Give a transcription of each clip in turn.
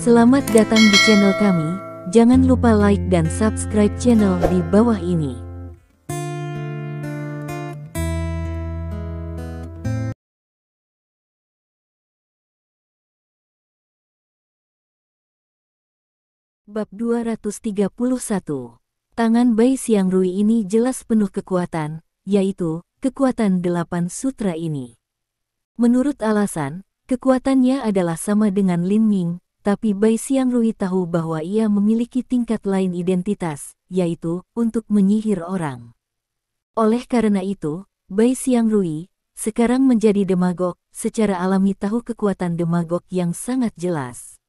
Selamat datang di channel kami, jangan lupa like dan subscribe channel di bawah ini. Bab 231. Tangan Bai Xiangrui ini jelas penuh kekuatan, yaitu kekuatan 8 sutra ini. Menurut alasan, kekuatannya adalah sama dengan Lin Ming, tapi Bai Xiangrui tahu bahwa ia memiliki tingkat lain identitas, yaitu untuk menyihir orang. Oleh karena itu, Bai Xiangrui sekarang menjadi demagog, secara alami tahu kekuatan demagog yang sangat jelas.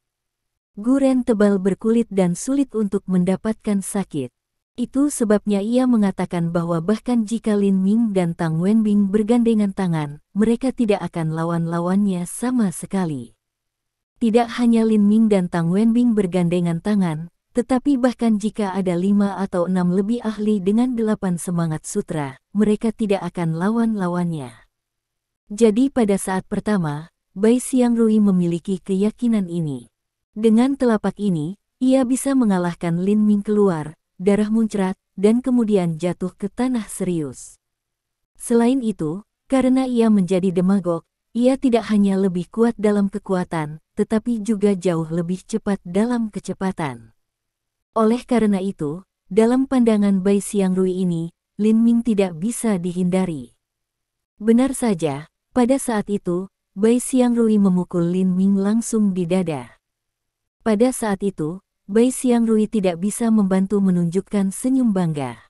Guren tebal berkulit dan sulit untuk mendapatkan sakit. Itu sebabnya ia mengatakan bahwa bahkan jika Lin Ming dan Tang Wenbing bergandengan tangan, mereka tidak akan lawan-lawannya sama sekali. Tidak hanya Lin Ming dan Tang Wenbing bergandengan tangan, tetapi bahkan jika ada 5 atau 6 lebih ahli dengan 8 semangat sutra, mereka tidak akan lawan-lawannya. Jadi pada saat pertama, Bai Xiangrui memiliki keyakinan ini. Dengan telapak ini, ia bisa mengalahkan Lin Ming keluar, darah muncrat, dan kemudian jatuh ke tanah serius. Selain itu, karena ia menjadi demagog, ia tidak hanya lebih kuat dalam kekuatan, tetapi juga jauh lebih cepat dalam kecepatan. Oleh karena itu, dalam pandangan Bai Xiangrui ini, Lin Ming tidak bisa dihindari. Benar saja, pada saat itu, Bai Xiangrui memukul Lin Ming langsung di dada. Pada saat itu, Bai Xiangrui tidak bisa membantu menunjukkan senyum bangga.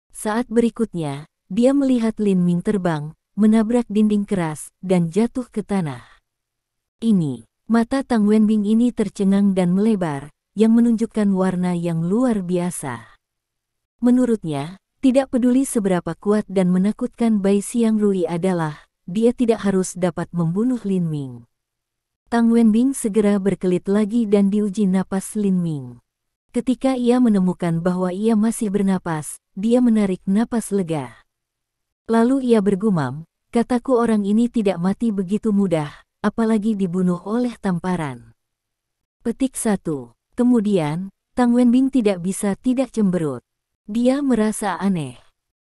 Saat berikutnya, dia melihat Lin Ming terbang, menabrak dinding keras, dan jatuh ke tanah. Ini, mata Tang Wenbing ini tercengang dan melebar, yang menunjukkan warna yang luar biasa. Menurutnya, tidak peduli seberapa kuat dan menakutkan Bai Xiangrui adalah, dia tidak harus dapat membunuh Lin Ming. Tang Wenbing segera berkelit lagi dan diuji napas Lin Ming. Ketika ia menemukan bahwa ia masih bernapas, dia menarik napas lega. Lalu ia bergumam, kataku orang ini tidak mati begitu mudah, apalagi dibunuh oleh tamparan. Petik 1. Kemudian, Tang Wenbing tidak bisa tidak cemberut. Dia merasa aneh.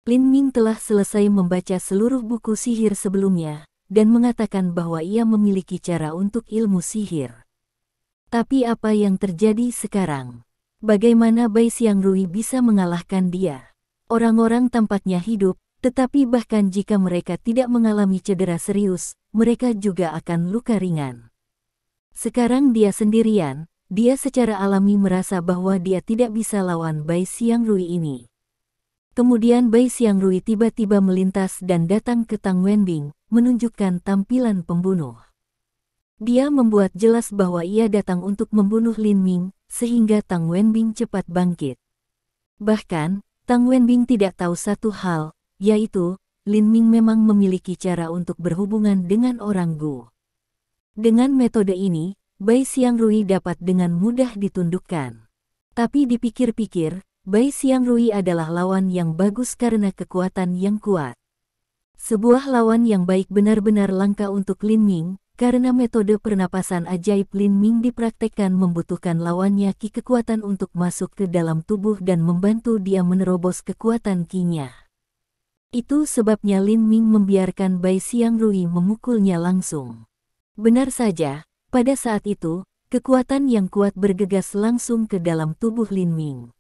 Lin Ming telah selesai membaca seluruh buku sihir sebelumnya, dan mengatakan bahwa ia memiliki cara untuk ilmu sihir. Tapi apa yang terjadi sekarang? Bagaimana Bai Xiangrui bisa mengalahkan dia? Orang-orang tampaknya hidup, tetapi bahkan jika mereka tidak mengalami cedera serius, mereka juga akan luka ringan. Sekarang dia sendirian, dia secara alami merasa bahwa dia tidak bisa lawan Bai Xiangrui ini. Kemudian Bai Xiangrui tiba-tiba melintas dan datang ke Tang Wenbing, menunjukkan tampilan pembunuh. Dia membuat jelas bahwa ia datang untuk membunuh Lin Ming, sehingga Tang Wenbing cepat bangkit. Bahkan, Tang Wenbing tidak tahu satu hal, yaitu, Lin Ming memang memiliki cara untuk berhubungan dengan orang Gu. Dengan metode ini, Bai Xiangrui dapat dengan mudah ditundukkan. Tapi dipikir-pikir, Bai Xiangrui adalah lawan yang bagus karena kekuatan yang kuat. Sebuah lawan yang baik benar-benar langka untuk Lin Ming, karena metode pernapasan ajaib Lin Ming dipraktekkan membutuhkan lawannya ki kekuatan untuk masuk ke dalam tubuh dan membantu dia menerobos kekuatan kinya. Itu sebabnya Lin Ming membiarkan Bai Xiangrui memukulnya langsung. Benar saja, pada saat itu, kekuatan yang kuat bergegas langsung ke dalam tubuh Lin Ming.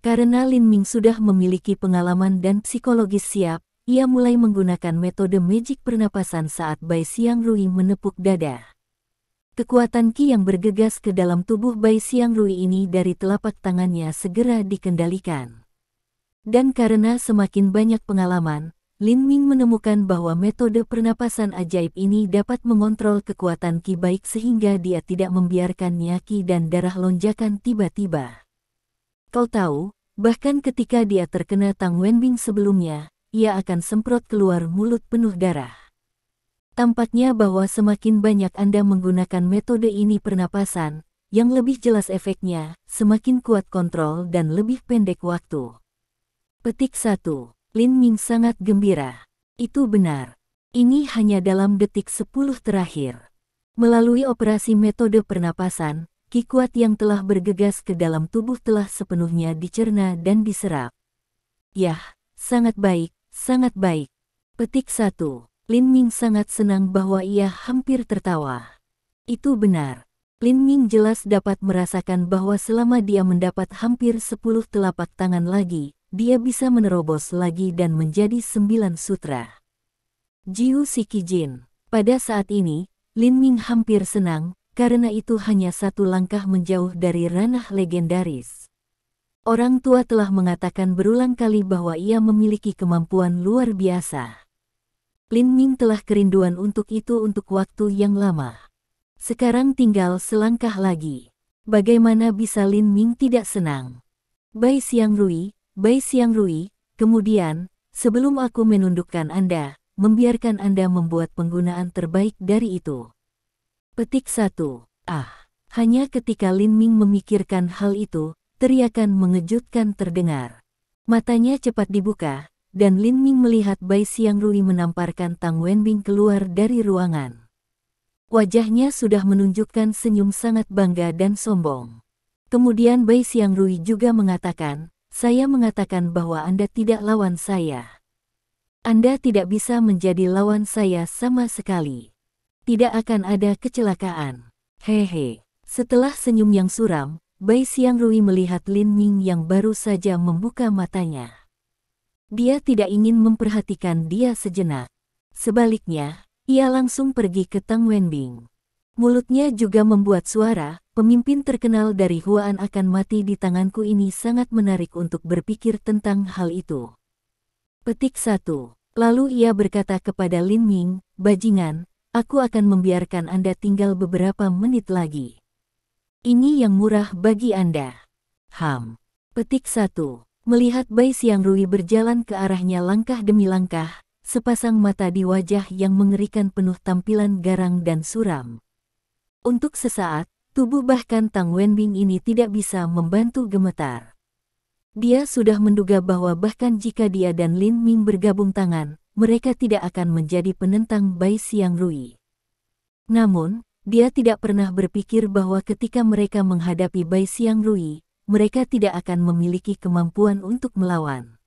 Karena Lin Ming sudah memiliki pengalaman dan psikologis siap, ia mulai menggunakan metode magic pernapasan saat Bai Xiangrui menepuk dada. Kekuatan ki yang bergegas ke dalam tubuh Bai Xiangrui ini dari telapak tangannya segera dikendalikan. Dan karena semakin banyak pengalaman, Lin Ming menemukan bahwa metode pernapasan ajaib ini dapat mengontrol kekuatan ki baik sehingga dia tidak membiarkannya ki dan darah lonjakan tiba-tiba. Kau tahu, bahkan ketika dia terkena Tang Wenbing sebelumnya, ia akan semprot keluar mulut penuh darah. Tampaknya bahwa semakin banyak Anda menggunakan metode ini pernapasan, yang lebih jelas efeknya, semakin kuat kontrol dan lebih pendek waktu. Petik 1. Lin Ming sangat gembira. Itu benar. Ini hanya dalam detik 10 terakhir. Melalui operasi metode pernapasan, ki kuat yang telah bergegas ke dalam tubuh telah sepenuhnya dicerna dan diserap. Yah, sangat baik, sangat baik. Petik 1. Lin Ming sangat senang bahwa ia hampir tertawa. Itu benar. Lin Ming jelas dapat merasakan bahwa selama dia mendapat hampir 10 telapak tangan lagi, dia bisa menerobos lagi dan menjadi 9 sutra. Jiu Shikijin. Pada saat ini, Lin Ming hampir senang, karena itu hanya satu langkah menjauh dari ranah legendaris. Orang tua telah mengatakan berulang kali bahwa ia memiliki kemampuan luar biasa. Lin Ming telah kerinduan untuk itu untuk waktu yang lama. Sekarang tinggal selangkah lagi. Bagaimana bisa Lin Ming tidak senang? Bai Xiangrui, kemudian, sebelum aku menundukkan Anda, membiarkan Anda membuat penggunaan terbaik dari itu. Petik 1. Hanya ketika Lin Ming memikirkan hal itu, teriakan mengejutkan terdengar. Matanya cepat dibuka, dan Lin Ming melihat Bai Xiangrui menamparkan Tang Wenbing keluar dari ruangan. Wajahnya sudah menunjukkan senyum sangat bangga dan sombong. Kemudian Bai Xiangrui juga mengatakan, saya mengatakan bahwa Anda tidak lawan saya. Anda tidak bisa menjadi lawan saya sama sekali. Tidak akan ada kecelakaan. Hehe. Setelah senyum yang suram, Bai Xiangrui melihat Lin Ming yang baru saja membuka matanya. Dia tidak ingin memperhatikan dia sejenak. Sebaliknya, ia langsung pergi ke Tang Wenbing. Mulutnya juga membuat suara, pemimpin terkenal dari Huan akan mati di tanganku ini sangat menarik untuk berpikir tentang hal itu. Petik 1. Lalu ia berkata kepada Lin Ming, bajingan, aku akan membiarkan Anda tinggal beberapa menit lagi. Ini yang murah bagi Anda. Petik 1. Melihat Bai Xiangrui berjalan ke arahnya langkah demi langkah, sepasang mata di wajah yang mengerikan penuh tampilan garang dan suram. Untuk sesaat, tubuh bahkan Tang Wenbing ini tidak bisa membantu gemetar. Dia sudah menduga bahwa bahkan jika dia dan Lin Ming bergabung tangan, mereka tidak akan menjadi penentang Bai Xiangrui. Namun, dia tidak pernah berpikir bahwa ketika mereka menghadapi Bai Xiangrui, mereka tidak akan memiliki kemampuan untuk melawan.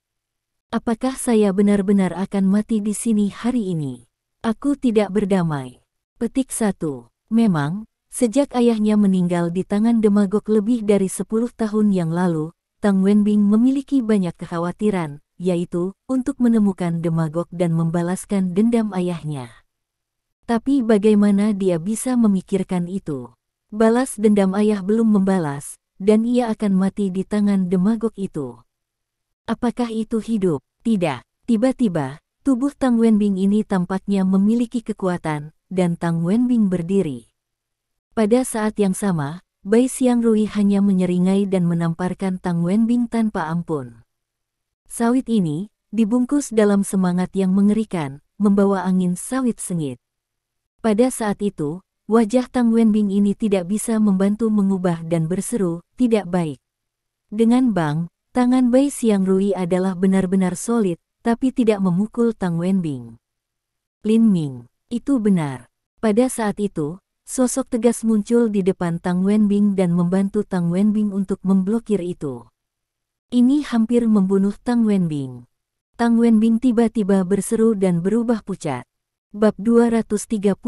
Apakah saya benar-benar akan mati di sini hari ini? Aku tidak berdamai. Petik 1. Memang, sejak ayahnya meninggal di tangan demagog lebih dari 10 tahun yang lalu, Tang Wenbing memiliki banyak kekhawatiran, yaitu untuk menemukan demagog dan membalaskan dendam ayahnya. Tapi bagaimana dia bisa memikirkan itu? Balas dendam ayah belum membalas, dan ia akan mati di tangan demagog itu. Apakah itu hidup? Tidak. Tiba-tiba, tubuh Tang Wenbing ini tampaknya memiliki kekuatan, dan Tang Wenbing berdiri. Pada saat yang sama, Bai Xiangrui hanya menyeringai dan menamparkan Tang Wenbing tanpa ampun. Sawit ini, dibungkus dalam semangat yang mengerikan, membawa angin sawit sengit. Pada saat itu, wajah Tang Wenbing ini tidak bisa membantu mengubah dan berseru, tidak baik. Dengan bang, tangan Bai Xiangrui adalah benar-benar solid, tapi tidak memukul Tang Wenbing. Lin Ming, itu benar. Pada saat itu, sosok tegas muncul di depan Tang Wenbing dan membantu Tang Wenbing untuk memblokir itu. Ini hampir membunuh Tang Wenbing. Tang Wenbing tiba-tiba berseru dan berubah pucat. Bab 232.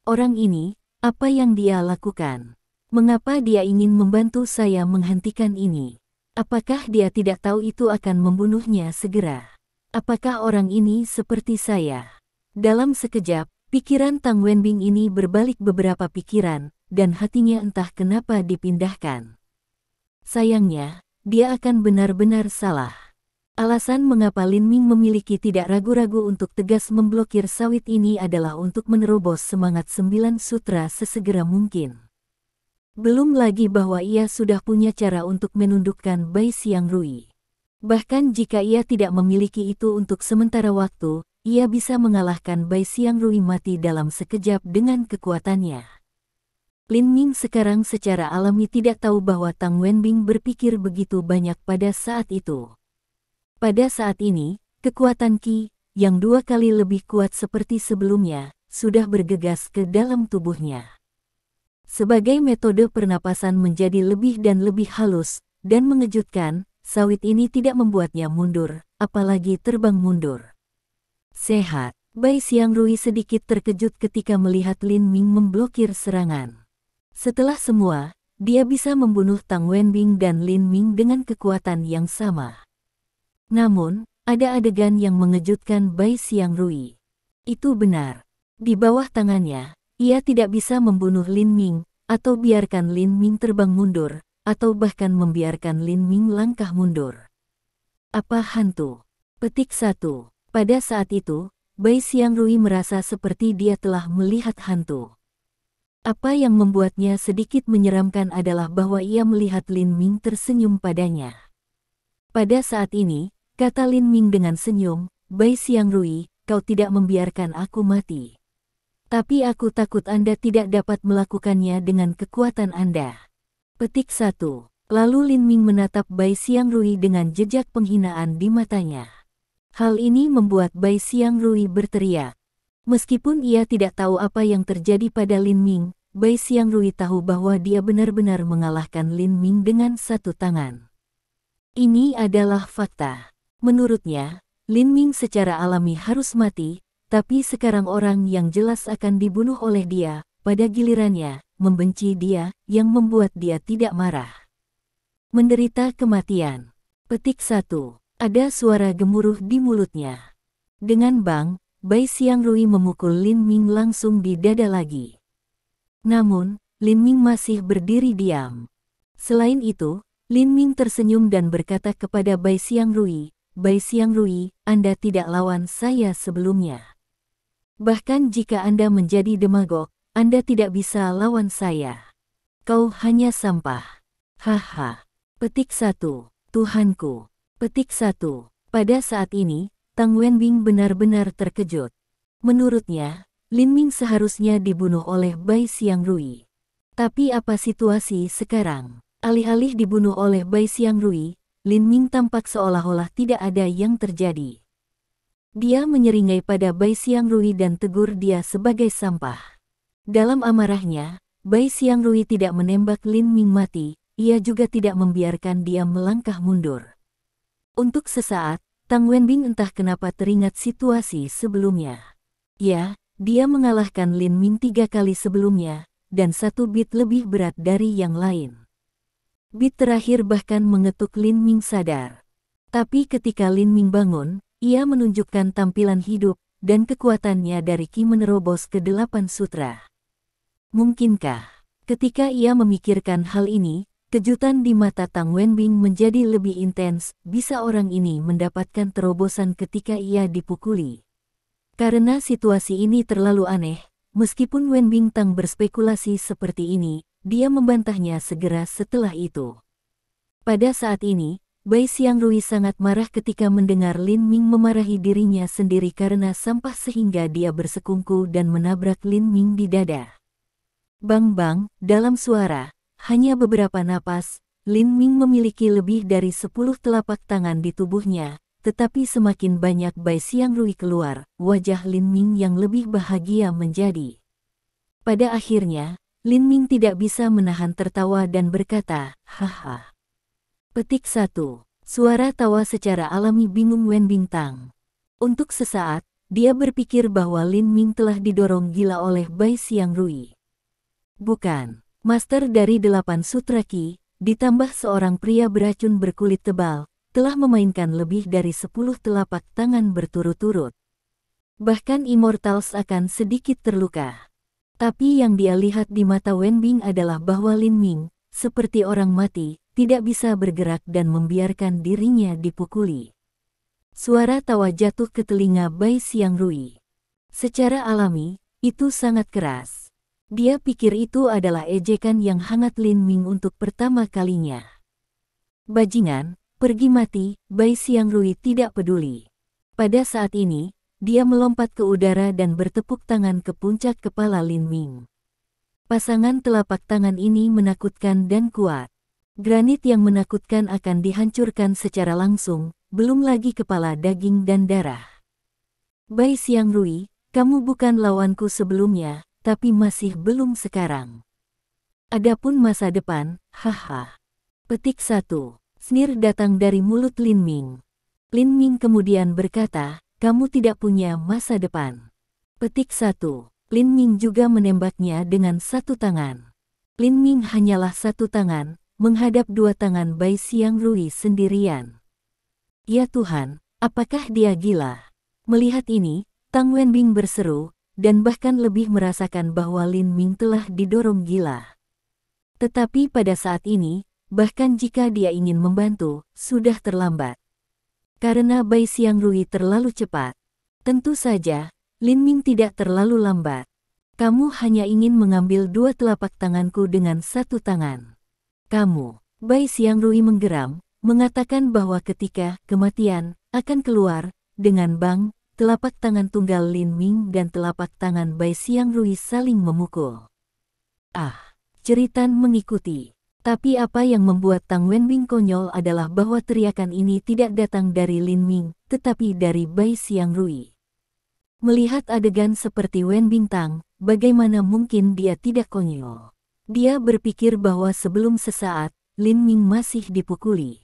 Orang ini, apa yang dia lakukan? Mengapa dia ingin membantu saya menghentikan ini? Apakah dia tidak tahu itu akan membunuhnya segera? Apakah orang ini seperti saya? Dalam sekejap, pikiran Tang Wenbing ini berbalik beberapa pikiran, dan hatinya entah kenapa dipindahkan. Sayangnya, dia akan benar-benar salah. Alasan mengapa Lin Ming memiliki tidak ragu-ragu untuk tegas memblokir sawit ini adalah untuk menerobos semangat 9 sutra sesegera mungkin. Belum lagi bahwa ia sudah punya cara untuk menundukkan Bai Xiangrui. Bahkan jika ia tidak memiliki itu untuk sementara waktu, ia bisa mengalahkan Bai Xiangrui mati dalam sekejap dengan kekuatannya. Lin Ming sekarang secara alami tidak tahu bahwa Tang Wenbing berpikir begitu banyak pada saat itu. Pada saat ini, kekuatan Qi, yang 2 kali lebih kuat seperti sebelumnya, sudah bergegas ke dalam tubuhnya. Sebagai metode pernapasan menjadi lebih dan lebih halus dan mengejutkan, sawit ini tidak membuatnya mundur, apalagi terbang mundur. Sehat. Bai Xiangrui sedikit terkejut ketika melihat Lin Ming memblokir serangan. Setelah semua, dia bisa membunuh Tang Wenbing dan Lin Ming dengan kekuatan yang sama. Namun, ada adegan yang mengejutkan Bai Xiangrui. Itu benar. Di bawah tangannya, ia tidak bisa membunuh Lin Ming, atau biarkan Lin Ming terbang mundur, atau bahkan membiarkan Lin Ming langkah mundur. Apa hantu? Petik 1. Pada saat itu, Bai Xiangrui merasa seperti dia telah melihat hantu. Apa yang membuatnya sedikit menyeramkan adalah bahwa ia melihat Lin Ming tersenyum padanya. Pada saat ini, kata Lin Ming dengan senyum, Bai Xiangrui, kau tidak membiarkan aku mati. Tapi aku takut Anda tidak dapat melakukannya dengan kekuatan Anda. Petik 1. Lalu Lin Ming menatap Bai Xiangrui dengan jejak penghinaan di matanya. Hal ini membuat Bai Xiangrui berteriak. Meskipun ia tidak tahu apa yang terjadi pada Lin Ming, Bai Xiangrui tahu bahwa dia benar-benar mengalahkan Lin Ming dengan satu tangan. Ini adalah fakta. Menurutnya, Lin Ming secara alami harus mati, tapi sekarang orang yang jelas akan dibunuh oleh dia, pada gilirannya, membenci dia, yang membuat dia tidak marah. Menderita kematian. Petik 1. Ada suara gemuruh di mulutnya. Dengan bang, Bai Xiangrui memukul Lin Ming langsung di dada lagi. Namun, Lin Ming masih berdiri diam. Selain itu, Lin Ming tersenyum dan berkata kepada Bai Xiangrui, Bai Xiangrui, Anda tidak lawan saya sebelumnya. Bahkan jika Anda menjadi demagog, Anda tidak bisa lawan saya. Kau hanya sampah. Haha. Petik 1. Tuhanku. Petik 1. Pada saat ini, Tang Wenbing benar-benar terkejut. Menurutnya, Lin Ming seharusnya dibunuh oleh Bai Xiangrui. Tapi apa situasi sekarang? Alih-alih dibunuh oleh Bai Xiangrui, Lin Ming tampak seolah-olah tidak ada yang terjadi. Dia menyeringai pada Bai Xiangrui dan tegur dia sebagai sampah. Dalam amarahnya, Bai Xiangrui tidak menembak Lin Ming mati, ia juga tidak membiarkan dia melangkah mundur. Untuk sesaat, Tang Wenbing entah kenapa teringat situasi sebelumnya. Ya, dia mengalahkan Lin Ming 3 kali sebelumnya, dan 1 bit lebih berat dari yang lain. Bit terakhir bahkan mengetuk Lin Ming sadar. Tapi ketika Lin Ming bangun, ia menunjukkan tampilan hidup, dan kekuatannya dari Qi menerobos ke 8 sutra. Mungkinkah? Ketika ia memikirkan hal ini, kejutan di mata Tang Wenbing menjadi lebih intens, bisa orang ini mendapatkan terobosan ketika ia dipukuli. Karena situasi ini terlalu aneh, meskipun Wenbing Tang berspekulasi seperti ini, dia membantahnya segera setelah itu. Pada saat ini, Bai Xiangrui sangat marah ketika mendengar Lin Ming memarahi dirinya sendiri karena sampah sehingga dia bersekungku dan menabrak Lin Ming di dada. Bang-bang, dalam suara. Hanya beberapa napas, Lin Ming memiliki lebih dari 10 telapak tangan di tubuhnya, tetapi semakin banyak Bai Xiangrui keluar, wajah Lin Ming yang lebih bahagia menjadi. Pada akhirnya, Lin Ming tidak bisa menahan tertawa dan berkata, haha. Petik 1. Suara tawa secara alami bingung Wenbing Tang. Untuk sesaat, dia berpikir bahwa Lin Ming telah didorong gila oleh Bai Xiangrui. Bukan. Master dari 8 Sutra Qi, ditambah seorang pria beracun berkulit tebal, telah memainkan lebih dari 10 telapak tangan berturut-turut. Bahkan Immortals akan sedikit terluka. Tapi yang dia lihat di mata Wenbing adalah bahwa Lin Ming, seperti orang mati, tidak bisa bergerak dan membiarkan dirinya dipukuli. Suara tawa jatuh ke telinga Bai Xiangrui. Secara alami, itu sangat keras. Dia pikir itu adalah ejekan yang hangat Lin Ming untuk pertama kalinya. Bajingan, pergi mati, Bai Xiangrui tidak peduli. Pada saat ini, dia melompat ke udara dan bertepuk tangan ke puncak kepala Lin Ming. Pasangan telapak tangan ini menakutkan dan kuat. Granit yang menakutkan akan dihancurkan secara langsung, belum lagi kepala daging dan darah. Bai Xiangrui, kamu bukan lawanku sebelumnya, tapi masih belum sekarang. Adapun masa depan, haha. Petik 1. Sneer datang dari mulut Lin Ming. Lin Ming kemudian berkata, kamu tidak punya masa depan. Petik 1. Lin Ming juga menembaknya dengan satu tangan. Lin Ming hanyalah satu tangan, menghadap dua tangan Bai Xiangrui sendirian. Ya Tuhan, apakah dia gila? Melihat ini, Tang Wenbing berseru, dan bahkan lebih merasakan bahwa Lin Ming telah didorong gila. Tetapi pada saat ini, bahkan jika dia ingin membantu, sudah terlambat. Karena Bai Xiangrui terlalu cepat. Tentu saja, Lin Ming tidak terlalu lambat. Kamu hanya ingin mengambil dua telapak tanganku dengan satu tangan. Kamu, Bai Xiangrui menggeram, mengatakan bahwa ketika kematian akan keluar, dengan bang, telapak tangan tunggal Lin Ming dan telapak tangan Bai Xiangrui saling memukul. Ah, ceritan mengikuti. Tapi apa yang membuat Tang Wenbing konyol adalah bahwa teriakan ini tidak datang dari Lin Ming, tetapi dari Bai Xiangrui. Melihat adegan seperti Wenbing Tang, bagaimana mungkin dia tidak konyol? Dia berpikir bahwa sebelum sesaat, Lin Ming masih dipukuli.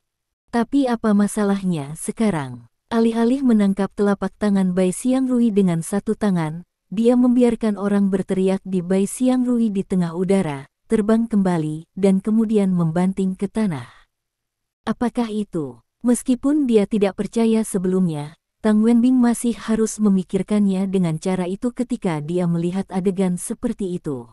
Tapi apa masalahnya sekarang? Alih-alih menangkap telapak tangan Bai Xiangrui dengan satu tangan, dia membiarkan orang berteriak di Bai Xiangrui di tengah udara, terbang kembali, dan kemudian membanting ke tanah. Apakah itu? Meskipun dia tidak percaya sebelumnya, Tang Wenbing masih harus memikirkannya dengan cara itu ketika dia melihat adegan seperti itu.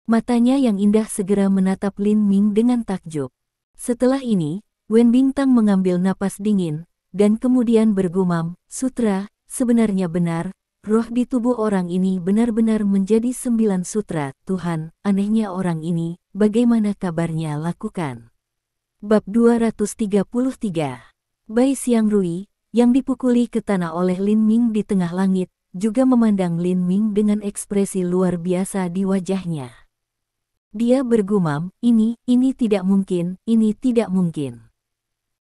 Matanya yang indah segera menatap Lin Ming dengan takjub. Setelah ini, Wenbing Tang mengambil napas dingin, dan kemudian bergumam, sutra, sebenarnya benar, roh di tubuh orang ini benar-benar menjadi 9 sutra. Tuhan, anehnya orang ini, bagaimana kabarnya lakukan. Bab 233. Bai Xiangrui, yang dipukuli ke tanah oleh Lin Ming di tengah langit, juga memandang Lin Ming dengan ekspresi luar biasa di wajahnya. Dia bergumam, ini tidak mungkin, ini tidak mungkin.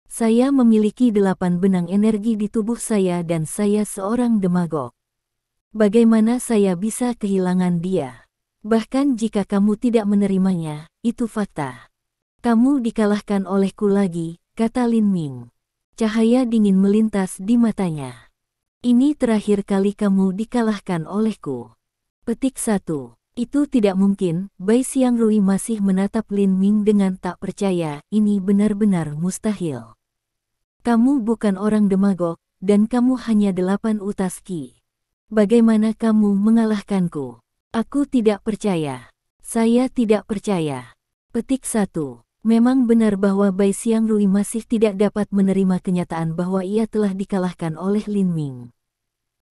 Saya memiliki 8 benang energi di tubuh saya dan saya seorang demagog. Bagaimana saya bisa kehilangan dia? Bahkan jika kamu tidak menerimanya, itu fakta. Kamu dikalahkan olehku lagi, kata Lin Ming. Cahaya dingin melintas di matanya. Ini terakhir kali kamu dikalahkan olehku. Petik 1. Itu tidak mungkin. Bai Xiangrui masih menatap Lin Ming dengan tak percaya. Ini benar-benar mustahil. Kamu bukan orang demagog, dan kamu hanya 8 utas Qi. Bagaimana kamu mengalahkanku? Aku tidak percaya. Saya tidak percaya. Petik 1. Memang benar bahwa Bai Xiangrui masih tidak dapat menerima kenyataan bahwa ia telah dikalahkan oleh Lin Ming.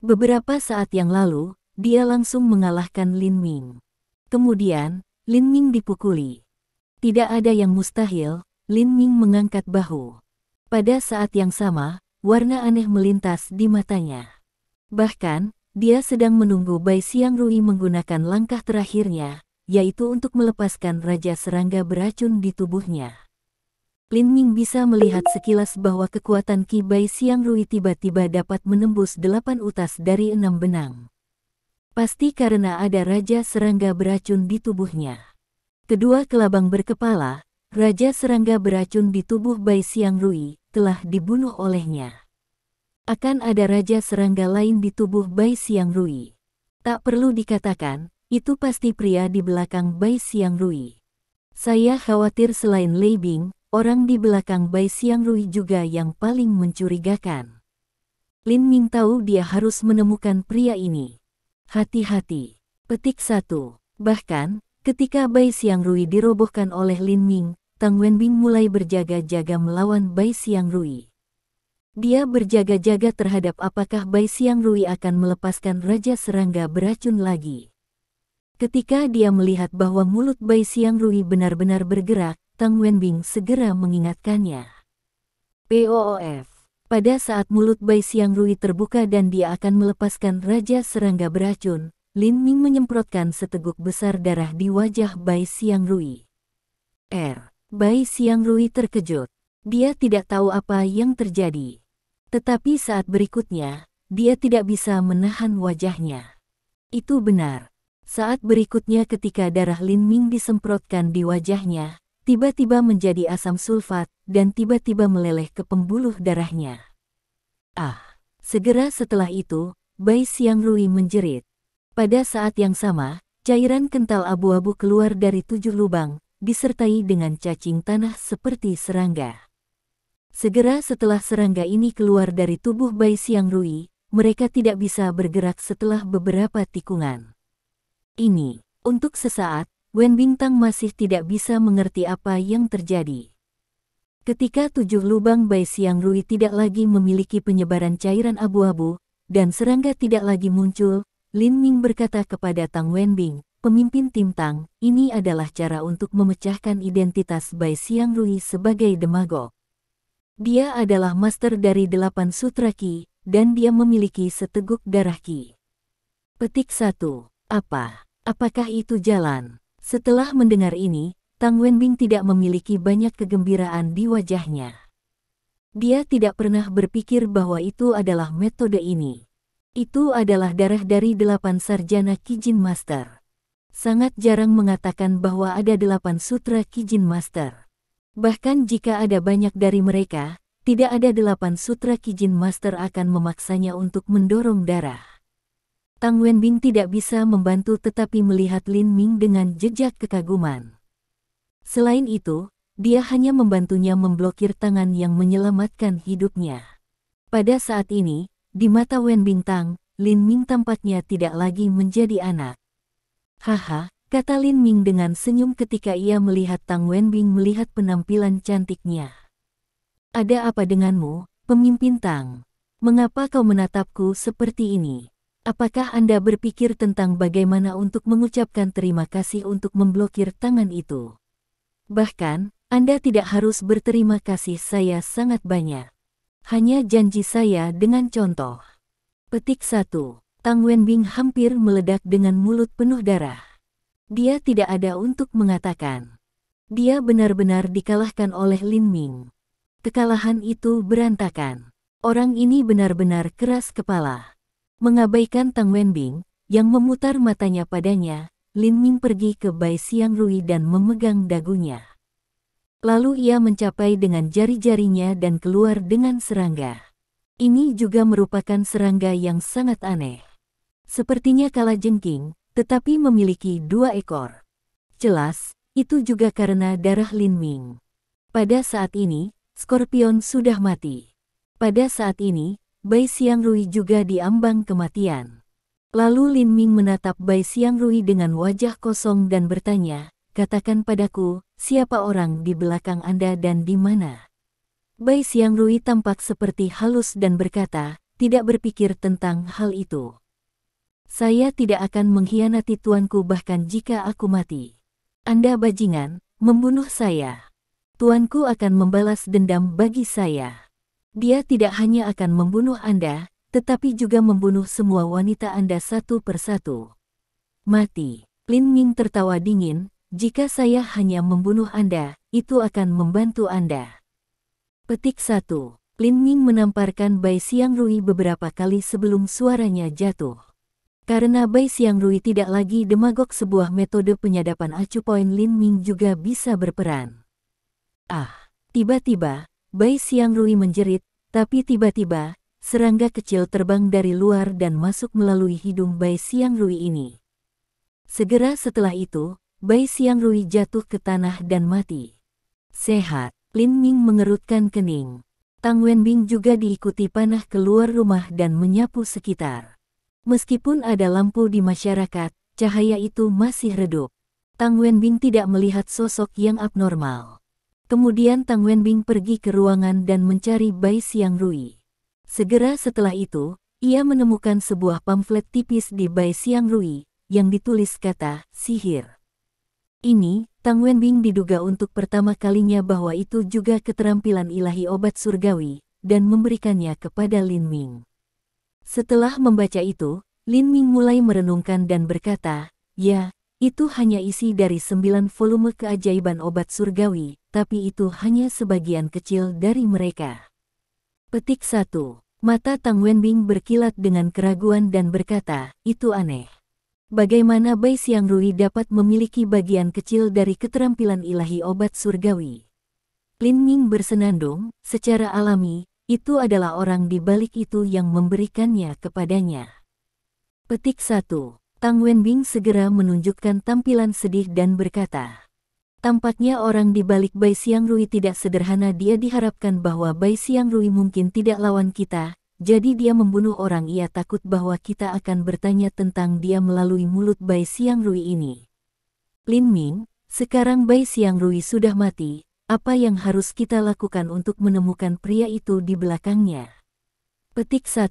Beberapa saat yang lalu, dia langsung mengalahkan Lin Ming. Kemudian, Lin Ming dipukuli. Tidak ada yang mustahil, Lin Ming mengangkat bahu. Pada saat yang sama, warna aneh melintas di matanya. Bahkan, dia sedang menunggu Bai Xiangrui menggunakan langkah terakhirnya, yaitu untuk melepaskan Raja Serangga beracun di tubuhnya. Lin Ming bisa melihat sekilas bahwa kekuatan Qi Bai Xiangrui tiba-tiba dapat menembus 8 utas dari 6 benang. Pasti karena ada Raja Serangga beracun di tubuhnya. Kedua kelabang berkepala, Raja Serangga beracun di tubuh Bai Xiangrui, telah dibunuh olehnya. Akan ada Raja Serangga lain di tubuh Bai Xiangrui. Tak perlu dikatakan, itu pasti pria di belakang Bai Xiangrui. Saya khawatir selain Lei Bing, orang di belakang Bai Xiangrui juga yang paling mencurigakan. Lin Ming tahu dia harus menemukan pria ini. Hati-hati. Petik 1. Bahkan, ketika Bai Xiangrui dirobohkan oleh Lin Ming, Tang Wenbing mulai berjaga-jaga melawan Bai Xiangrui. Dia berjaga-jaga terhadap apakah Bai Xiangrui akan melepaskan Raja Serangga beracun lagi. Ketika dia melihat bahwa mulut Bai Xiangrui benar-benar bergerak, Tang Wenbing segera mengingatkannya. POOF. Pada saat mulut Bai Xiangrui terbuka dan dia akan melepaskan Raja Serangga beracun, Lin Ming menyemprotkan seteguk besar darah di wajah Bai Xiangrui. Bai Xiangrui terkejut. Dia tidak tahu apa yang terjadi. Tetapi saat berikutnya, dia tidak bisa menahan wajahnya. Itu benar. Saat berikutnya ketika darah Lin Ming disemprotkan di wajahnya, tiba-tiba menjadi asam sulfat dan tiba-tiba meleleh ke pembuluh darahnya. Ah! Segera setelah itu, Bai Xiangrui menjerit. Pada saat yang sama, cairan kental abu-abu keluar dari 7 lubang, disertai dengan cacing tanah seperti serangga. Segera setelah serangga ini keluar dari tubuh Bai Xiangrui, mereka tidak bisa bergerak setelah beberapa tikungan. Ini, untuk sesaat, Wen Bintang masih tidak bisa mengerti apa yang terjadi. Ketika 7 lubang Bai Xiangrui tidak lagi memiliki penyebaran cairan abu-abu, dan serangga tidak lagi muncul, Lin Ming berkata kepada Tang Wenbing, pemimpin tim Tang, ini adalah cara untuk memecahkan identitas Bai Xiangrui sebagai demagog. Dia adalah master dari 8 sutra Qi, dan dia memiliki seteguk darah Qi. Petik 1. Apakah itu jalan? Setelah mendengar ini, Tang Wenbing tidak memiliki banyak kegembiraan di wajahnya. Dia tidak pernah berpikir bahwa itu adalah metode ini. Itu adalah darah dari 8 sarjana Kijin Master. Sangat jarang mengatakan bahwa ada 8 sutra Kijin Master. Bahkan jika ada banyak dari mereka, tidak ada 8 sutra Kijin Master akan memaksanya untuk mendorong darah. Tang Wenbing tidak bisa membantu tetapi melihat Lin Ming dengan jejak kekaguman. Selain itu, dia hanya membantunya memblokir tangan yang menyelamatkan hidupnya. Pada saat ini, di mata Wen Bintang, Lin Ming tampaknya tidak lagi menjadi anak. Haha, kata Lin Ming dengan senyum ketika ia melihat Tang Wenbing melihat penampilan cantiknya. Ada apa denganmu, pemimpin Tang? Mengapa kau menatapku seperti ini? Apakah Anda berpikir tentang bagaimana untuk mengucapkan terima kasih untuk memblokir tangan itu? Bahkan, Anda tidak harus berterima kasih saya sangat banyak. Hanya janji saya dengan contoh. Petik 1. Tang Wenbing hampir meledak dengan mulut penuh darah. Dia tidak ada untuk mengatakan. Dia benar-benar dikalahkan oleh Lin Ming. Kekalahan itu berantakan. Orang ini benar-benar keras kepala. Mengabaikan Tang Wenbing, yang memutar matanya padanya, Lin Ming pergi ke Bai Xiangrui dan memegang dagunya. Lalu ia mencapai dengan jari-jarinya dan keluar dengan serangga. Ini juga merupakan serangga yang sangat aneh. Sepertinya kalajengking, tetapi memiliki 2 ekor. Jelas, itu juga karena darah Lin Ming. Pada saat ini, Scorpion sudah mati. Pada saat ini, Bai Xiangrui juga diambang kematian. Lalu Lin Ming menatap Bai Xiangrui dengan wajah kosong dan bertanya, katakan padaku, siapa orang di belakang Anda dan di mana? Bai Xiangrui tampak seperti halus dan berkata, tidak berpikir tentang hal itu. Saya tidak akan mengkhianati tuanku bahkan jika aku mati. Anda bajingan, membunuh saya. Tuanku akan membalas dendam bagi saya. Dia tidak hanya akan membunuh Anda, tetapi juga membunuh semua wanita Anda satu persatu. Mati. Lin Ming tertawa dingin, jika saya hanya membunuh Anda, itu akan membantu Anda. Petik 1. Lin Ming menamparkan Bai Xiangrui beberapa kali sebelum suaranya jatuh. Karena Bai Xiangrui tidak lagi demagog, sebuah metode penyadapan acu poin Lin Ming juga bisa berperan. Tiba-tiba, Bai Xiangrui menjerit, tapi tiba-tiba, serangga kecil terbang dari luar dan masuk melalui hidung Bai Xiangrui ini. Segera setelah itu, Bai Xiangrui jatuh ke tanah dan mati. Sehat, Lin Ming mengerutkan kening. Tang Wenbing juga diikuti panah keluar rumah dan menyapu sekitar. Meskipun ada lampu di masyarakat, cahaya itu masih redup. Tang Wenbing tidak melihat sosok yang abnormal. Kemudian Tang Wenbing pergi ke ruangan dan mencari Bai Xiangrui. Segera setelah itu, ia menemukan sebuah pamflet tipis di Bai Xiangrui, yang ditulis kata, sihir. Ini, Tang Wenbing diduga untuk pertama kalinya bahwa itu juga keterampilan ilahi obat surgawi, dan memberikannya kepada Lin Ming. Setelah membaca itu, Lin Ming mulai merenungkan dan berkata, ya, itu hanya isi dari 9 volume keajaiban obat surgawi, tapi itu hanya sebagian kecil dari mereka. Petik 1. Mata Tang Wenbing berkilat dengan keraguan dan berkata, itu aneh. Bagaimana Bai Xiangrui dapat memiliki bagian kecil dari keterampilan ilahi obat surgawi? Lin Ming bersenandung, secara alami, itu adalah orang di balik itu yang memberikannya kepadanya. Petik 1. Tang Wenbing segera menunjukkan tampilan sedih dan berkata, tampaknya orang di balik Bai Xiangrui tidak sederhana. Dia diharapkan bahwa Bai Xiangrui mungkin tidak lawan kita, jadi dia membunuh orang. Ia takut bahwa kita akan bertanya tentang dia melalui mulut Bai Xiangrui ini. Lin Ming, sekarang Bai Xiangrui sudah mati, apa yang harus kita lakukan untuk menemukan pria itu di belakangnya? Petik 1.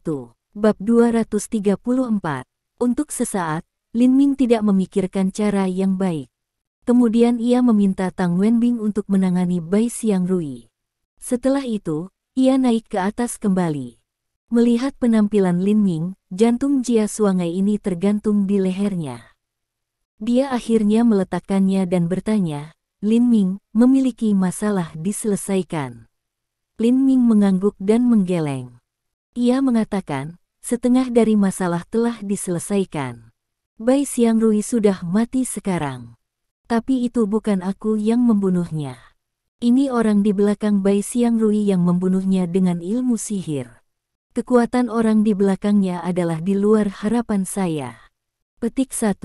Bab 234. Untuk sesaat, Lin Ming tidak memikirkan cara yang baik. Kemudian ia meminta Tang Wenbing untuk menangani Bai Xiangrui. Setelah itu, ia naik ke atas kembali. Melihat penampilan Lin Ming, jantung Jia Suangai ini tergantung di lehernya. Dia akhirnya meletakkannya dan bertanya, Lin Ming, memiliki masalah diselesaikan. Lin Ming mengangguk dan menggeleng. Ia mengatakan, setengah dari masalah telah diselesaikan. Bai Xiangrui sudah mati sekarang. Tapi itu bukan aku yang membunuhnya. Ini orang di belakang Bai Xiangrui yang membunuhnya dengan ilmu sihir. Kekuatan orang di belakangnya adalah di luar harapan saya. Petik 1.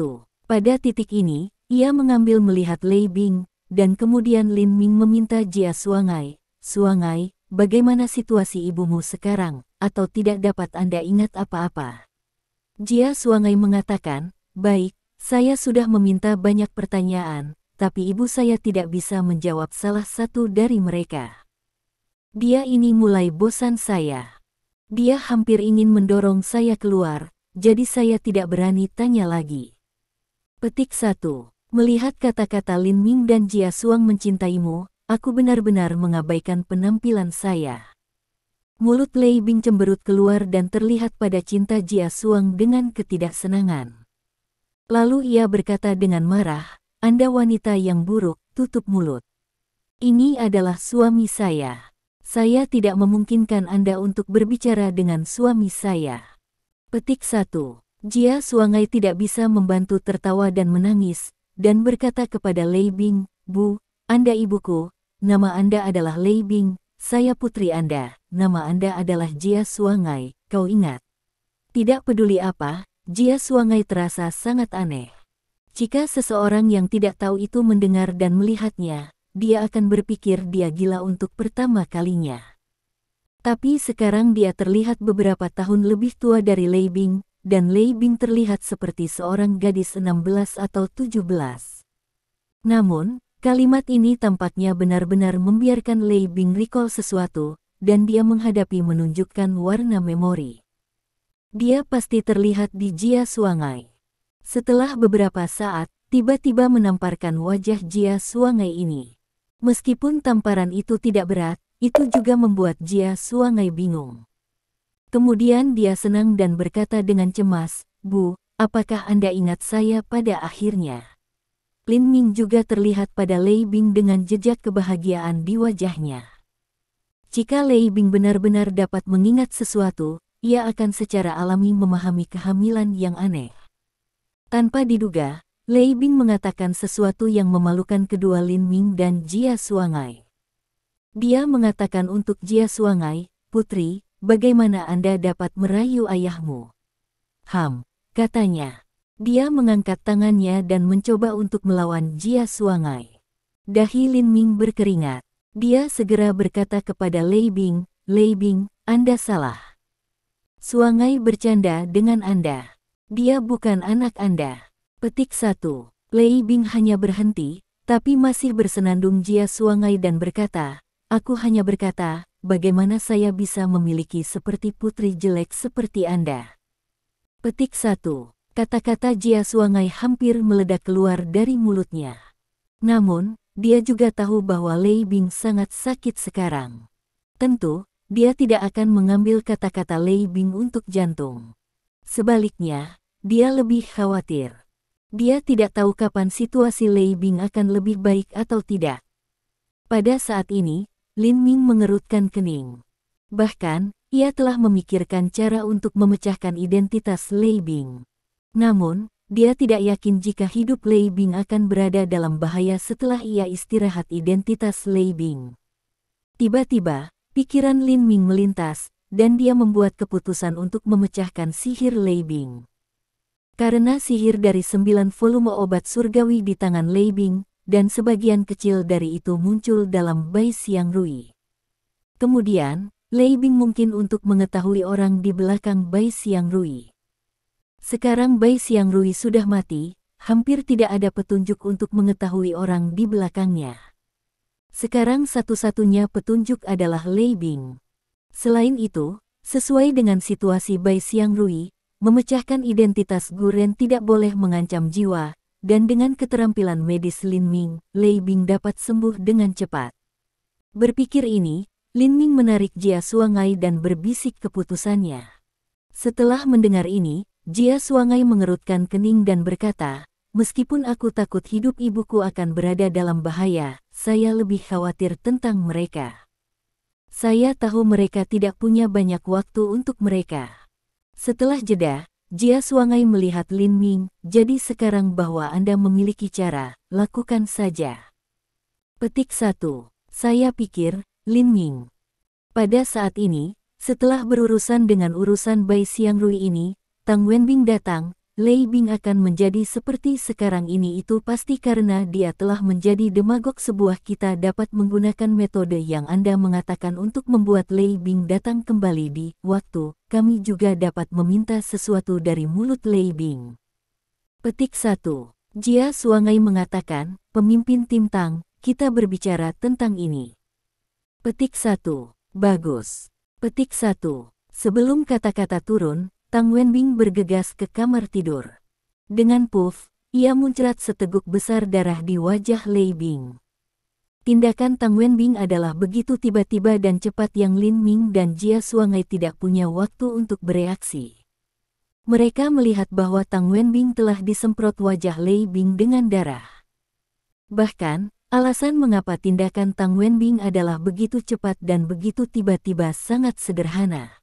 Pada titik ini, ia mengambil melihat Lei Bing, dan kemudian Lin Ming meminta Jia Suangai, Suangai, bagaimana situasi ibumu sekarang, atau tidak dapat Anda ingat apa-apa? Jia Suangai mengatakan, baik, saya sudah meminta banyak pertanyaan, tapi ibu saya tidak bisa menjawab salah satu dari mereka. Dia ini mulai bosan saya. Dia hampir ingin mendorong saya keluar, jadi saya tidak berani tanya lagi. Petik 1. Melihat kata-kata Lin Ming dan Jia Suang mencintaimu, aku benar-benar mengabaikan penampilan saya. Mulut Lei Bing cemberut keluar dan terlihat pada cinta Jia Suang dengan ketidaksenangan. Lalu ia berkata dengan marah, Anda wanita yang buruk, tutup mulut. Ini adalah suami saya. Saya tidak memungkinkan Anda untuk berbicara dengan suami saya. Petik 1. Jia Suangai tidak bisa membantu tertawa dan menangis, dan berkata kepada Lei Bing, Bu, Anda ibuku, nama Anda adalah Lei Bing, saya putri Anda, nama Anda adalah Jia Suangai, kau ingat? Tidak peduli apa, Jia Suangai terasa sangat aneh. Jika seseorang yang tidak tahu itu mendengar dan melihatnya, dia akan berpikir dia gila untuk pertama kalinya. Tapi sekarang dia terlihat beberapa tahun lebih tua dari Lei Bing, dan Lei Bing terlihat seperti seorang gadis 16 atau 17. Namun, kalimat ini tampaknya benar-benar membiarkan Lei Bing recall sesuatu, dan dia menghadapi menunjukkan warna memori. Dia pasti terlihat di Jia Suangai. Setelah beberapa saat, tiba-tiba menamparkan wajah Jia Suangai ini. Meskipun tamparan itu tidak berat, itu juga membuat Jia Suangai bingung. Kemudian dia senang dan berkata dengan cemas, Bu, apakah Anda ingat saya pada akhirnya? Lin Ming juga terlihat pada Lei Bing dengan jejak kebahagiaan di wajahnya. Jika Lei Bing benar-benar dapat mengingat sesuatu, ia akan secara alami memahami kehamilan yang aneh. Tanpa diduga, Lei Bing mengatakan sesuatu yang memalukan kedua Lin Ming dan Jia Suangai. Dia mengatakan untuk Jia Suangai, Putri, bagaimana Anda dapat merayu ayahmu? Katanya. Dia mengangkat tangannya dan mencoba untuk melawan Jia Suangai. Dahi Lin Ming berkeringat. Dia segera berkata kepada Lei Bing, Lei Bing, Anda salah. Suangai bercanda dengan Anda. Dia bukan anak Anda. Petik 1. Lei Bing hanya berhenti, tapi masih bersenandung Jia Suangai dan berkata, aku hanya berkata, bagaimana saya bisa memiliki seperti putri jelek seperti Anda. Petik 1. Kata-kata Jia Suangai hampir meledak keluar dari mulutnya. Namun, dia juga tahu bahwa Lei Bing sangat sakit sekarang. Tentu, dia tidak akan mengambil kata-kata Lei Bing untuk jantung. Sebaliknya, dia lebih khawatir. Dia tidak tahu kapan situasi Lei Bing akan lebih baik atau tidak. Pada saat ini, Lin Ming mengerutkan kening. Bahkan, ia telah memikirkan cara untuk memecahkan identitas Lei Bing. Namun, dia tidak yakin jika hidup Lei Bing akan berada dalam bahaya setelah ia istirahat identitas Lei Bing. Tiba-tiba, pikiran Lin Ming melintas, dan dia membuat keputusan untuk memecahkan sihir Lei Bing. Karena sihir dari 9 volume obat surgawi di tangan Lei Bing, dan sebagian kecil dari itu muncul dalam Bai Xiangrui. Kemudian, Lei Bing mungkin untuk mengetahui orang di belakang Bai Xiangrui. Sekarang Bai Xiangrui sudah mati, hampir tidak ada petunjuk untuk mengetahui orang di belakangnya. Sekarang satu-satunya petunjuk adalah Lei Bing. Selain itu, sesuai dengan situasi Bai Xiangrui, memecahkan identitas Guren tidak boleh mengancam jiwa, dan dengan keterampilan medis Lin Ming, Lei Bing dapat sembuh dengan cepat. Berpikir ini, Lin Ming menarik Jia Suangai dan berbisik keputusannya. Setelah mendengar ini, Jia Suangai mengerutkan kening dan berkata, "Meskipun aku takut hidup ibuku akan berada dalam bahaya, saya lebih khawatir tentang mereka. Saya tahu mereka tidak punya banyak waktu untuk mereka." Setelah jeda, Jia Suangai melihat Lin Ming, "Jadi sekarang bahwa Anda memiliki cara, lakukan saja." Petik 1. Saya pikir, Lin Ming. Pada saat ini, setelah berurusan dengan urusan Bai Xiangrui ini, Tang Wenbing datang, Lei Bing akan menjadi seperti sekarang ini itu pasti karena dia telah menjadi demagog sebuah kita dapat menggunakan metode yang Anda mengatakan untuk membuat Lei Bing datang kembali di waktu, kami juga dapat meminta sesuatu dari mulut Lei Bing. Petik 1. Jia Suangai mengatakan, "Pemimpin tim Tang, kita berbicara tentang ini." Petik 1. Bagus. Petik 1. Sebelum kata-kata turun, Tang Wenbing bergegas ke kamar tidur. Dengan puff, ia muncrat seteguk besar darah di wajah Lei Bing. Tindakan Tang Wenbing adalah begitu tiba-tiba dan cepat yang Lin Ming dan Jia Suangai tidak punya waktu untuk bereaksi. Mereka melihat bahwa Tang Wenbing telah disemprot wajah Lei Bing dengan darah. Bahkan, alasan mengapa tindakan Tang Wenbing adalah begitu cepat dan begitu tiba-tiba sangat sederhana.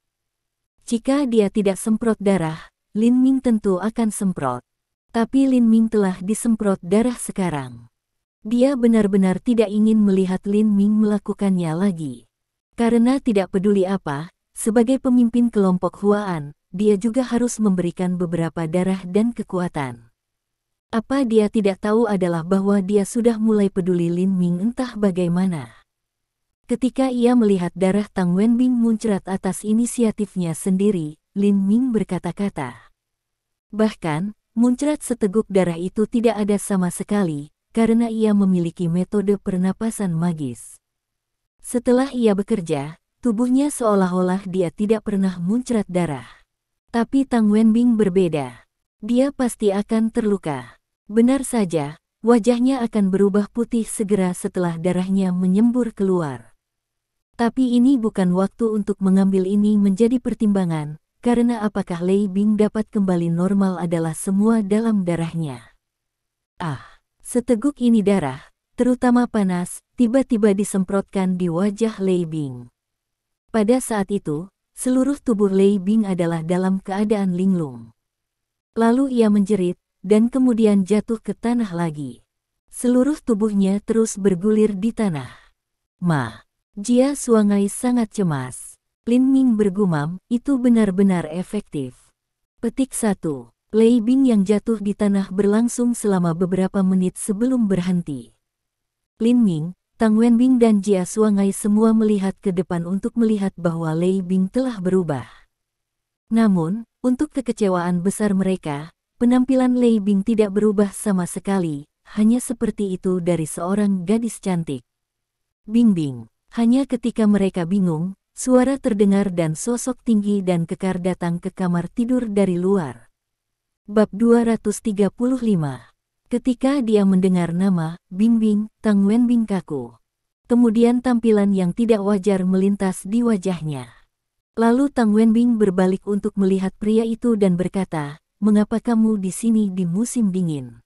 Jika dia tidak semprot darah, Lin Ming tentu akan semprot. Tapi Lin Ming telah disemprot darah sekarang. Dia benar-benar tidak ingin melihat Lin Ming melakukannya lagi. Karena tidak peduli apa, sebagai pemimpin kelompok Huaan, dia juga harus memberikan beberapa darah dan kekuatan. Apa dia tidak tahu adalah bahwa dia sudah mulai peduli Lin Ming entah bagaimana. Ketika ia melihat darah Tang Wenbing muncrat atas inisiatifnya sendiri, Lin Ming berkata-kata. Bahkan, muncrat seteguk darah itu tidak ada sama sekali, karena ia memiliki metode pernapasan magis. Setelah ia bekerja, tubuhnya seolah-olah dia tidak pernah muncrat darah. Tapi Tang Wenbing berbeda. Dia pasti akan terluka. Benar saja, wajahnya akan berubah putih segera setelah darahnya menyembur keluar. Tapi ini bukan waktu untuk mengambil ini menjadi pertimbangan, karena apakah Lei Bing dapat kembali normal adalah semua dalam darahnya. Seteguk ini darah, terutama panas, tiba-tiba disemprotkan di wajah Lei Bing. Pada saat itu, seluruh tubuh Lei Bing adalah dalam keadaan linglung. Lalu ia menjerit, dan kemudian jatuh ke tanah lagi. Seluruh tubuhnya terus bergulir di tanah. Jia Suangai sangat cemas. Lin Ming bergumam, itu benar-benar efektif. Petik 1. Lei Bing yang jatuh di tanah berlangsung selama beberapa menit sebelum berhenti. Lin Ming, Tang Wenbing dan Jia Suangai semua melihat ke depan untuk melihat bahwa Lei Bing telah berubah. Namun, untuk kekecewaan besar mereka, penampilan Lei Bing tidak berubah sama sekali, hanya seperti itu dari seorang gadis cantik. Bing-bing. Hanya ketika mereka bingung, suara terdengar dan sosok tinggi dan kekar datang ke kamar tidur dari luar. Bab 235. Ketika dia mendengar nama, Bing-bing, Tang Wenbing kaku. Kemudian tampilan yang tidak wajar melintas di wajahnya. Lalu Tang Wenbing berbalik untuk melihat pria itu dan berkata, "Mengapa kamu di sini di musim dingin?"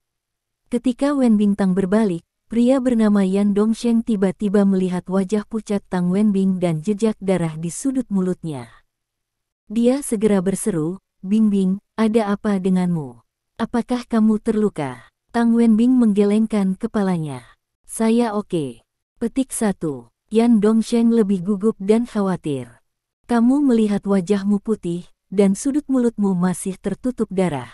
Ketika Wenbing Tang berbalik, pria bernama Yan Dongsheng tiba-tiba melihat wajah pucat Tang Wenbing dan jejak darah di sudut mulutnya. Dia segera berseru, "Bing-bing, ada apa denganmu?" Apakah kamu terluka? Tang Wenbing menggelengkan kepalanya. Saya oke. Petik 1. Yan Dongsheng lebih gugup dan khawatir. Kamu melihat wajahmu putih, dan sudut mulutmu masih tertutup darah.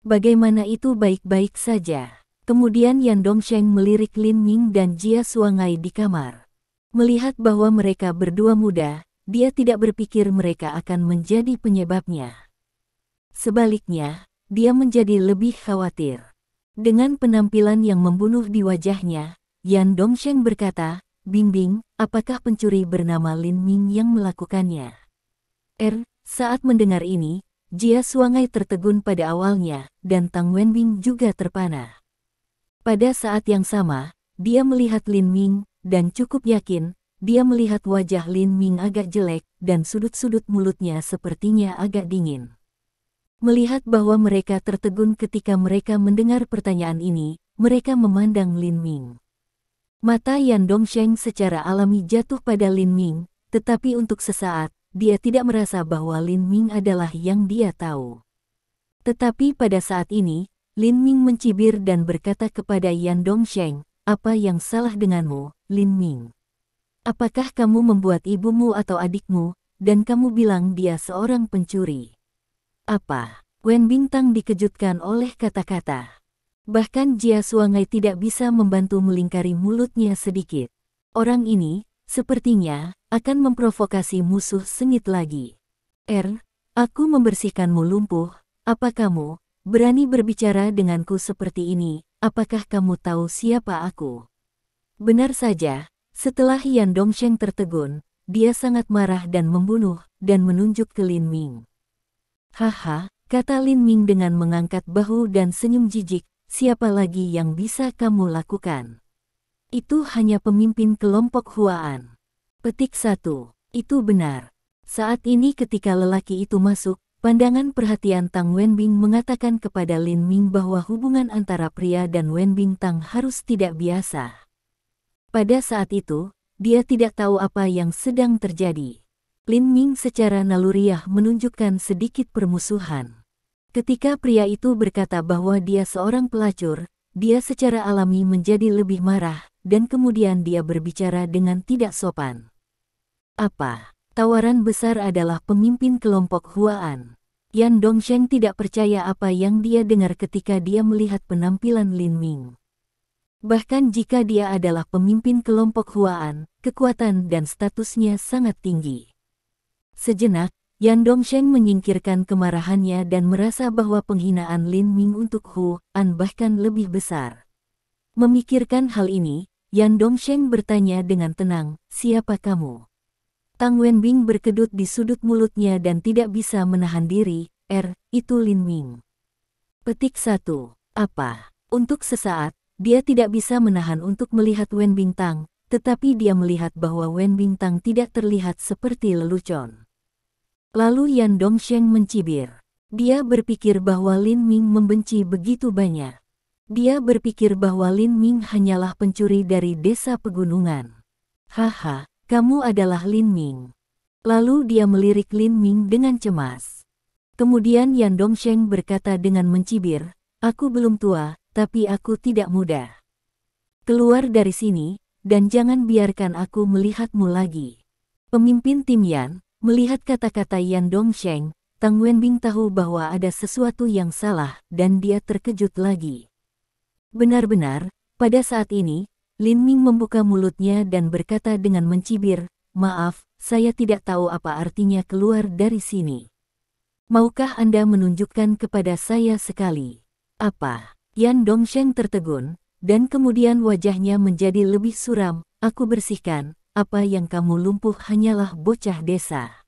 Bagaimana itu baik-baik saja? Kemudian Yan Dongsheng melirik Lin Ming dan Jia Suangai di kamar. Melihat bahwa mereka berdua muda, dia tidak berpikir mereka akan menjadi penyebabnya. Sebaliknya, dia menjadi lebih khawatir. Dengan penampilan yang membunuh di wajahnya, Yan Dongsheng berkata, "Bingbing, apakah pencuri bernama Lin Ming yang melakukannya?" Saat mendengar ini, Jia Suangai tertegun pada awalnya, dan Tang Wenbing juga terpana. Pada saat yang sama, dia melihat Lin Ming, dan cukup yakin, dia melihat wajah Lin Ming agak jelek, dan sudut-sudut mulutnya sepertinya agak dingin. Melihat bahwa mereka tertegun ketika mereka mendengar pertanyaan ini, mereka memandang Lin Ming. Mata Yan Dongsheng secara alami jatuh pada Lin Ming, tetapi untuk sesaat, dia tidak merasa bahwa Lin Ming adalah yang dia tahu. Tetapi pada saat ini, Lin Ming mencibir dan berkata kepada Yan Dongsheng, "Apa yang salah denganmu, Lin Ming? Apakah kamu membuat ibumu atau adikmu, dan kamu bilang dia seorang pencuri?" "Apa?" Wen Bintang dikejutkan oleh kata-kata. Bahkan Jia Suangai tidak bisa membantu melingkari mulutnya sedikit. Orang ini, sepertinya, akan memprovokasi musuh sengit lagi. Aku membersihkanmu lumpuh. Apa kamu berani berbicara denganku seperti ini? Apakah kamu tahu siapa aku?" Benar saja, setelah Yan Dongsheng tertegun, dia sangat marah dan membunuh, dan menunjuk ke Lin Ming. "Haha," kata Lin Ming dengan mengangkat bahu dan senyum jijik, "siapa lagi yang bisa kamu lakukan? Itu hanya pemimpin kelompok Huaan." Petik 1. Itu benar. Saat ini ketika lelaki itu masuk, pandangan perhatian Tang Wenbing mengatakan kepada Lin Ming bahwa hubungan antara pria dan Wenbing Tang harus tidak biasa. Pada saat itu, dia tidak tahu apa yang sedang terjadi. Lin Ming secara naluriah menunjukkan sedikit permusuhan. Ketika pria itu berkata bahwa dia seorang pelacur, dia secara alami menjadi lebih marah, dan kemudian dia berbicara dengan tidak sopan. "Apa? Tawaran besar adalah pemimpin kelompok Huaan." Yan Dongsheng tidak percaya apa yang dia dengar ketika dia melihat penampilan Lin Ming. Bahkan jika dia adalah pemimpin kelompok Huaan, kekuatan dan statusnya sangat tinggi. Sejenak, Yan Dongsheng menyingkirkan kemarahannya dan merasa bahwa penghinaan Lin Ming untuk Huan bahkan lebih besar. Memikirkan hal ini, Yan Dongsheng bertanya dengan tenang, "Siapa kamu?" Tang Wenbing berkedut di sudut mulutnya dan tidak bisa menahan diri. Itu Lin Ming." Petik 1. Apa? Untuk sesaat, dia tidak bisa menahan untuk melihat Wen Bintang, tetapi dia melihat bahwa Wen Bintang tidak terlihat seperti lelucon. Lalu Yan Dongsheng mencibir. Dia berpikir bahwa Lin Ming membenci begitu banyak. Dia berpikir bahwa Lin Ming hanyalah pencuri dari desa pegunungan. "Haha, kamu adalah Lin Ming." Lalu dia melirik Lin Ming dengan cemas. Kemudian Yan Dongsheng berkata dengan mencibir, "Aku belum tua, tapi aku tidak muda. Keluar dari sini, dan jangan biarkan aku melihatmu lagi." Pemimpin tim Yan, melihat kata-kata Yan Dongsheng, Tang Wenbing tahu bahwa ada sesuatu yang salah, dan dia terkejut lagi. Benar-benar, pada saat ini, Lin Ming membuka mulutnya dan berkata dengan mencibir, "Maaf, saya tidak tahu apa artinya keluar dari sini. Maukah Anda menunjukkan kepada saya sekali?" "Apa?" Yan Dongsheng tertegun, dan kemudian wajahnya menjadi lebih suram. "Aku bersihkan. Apa yang kamu lumpuh hanyalah bocah desa.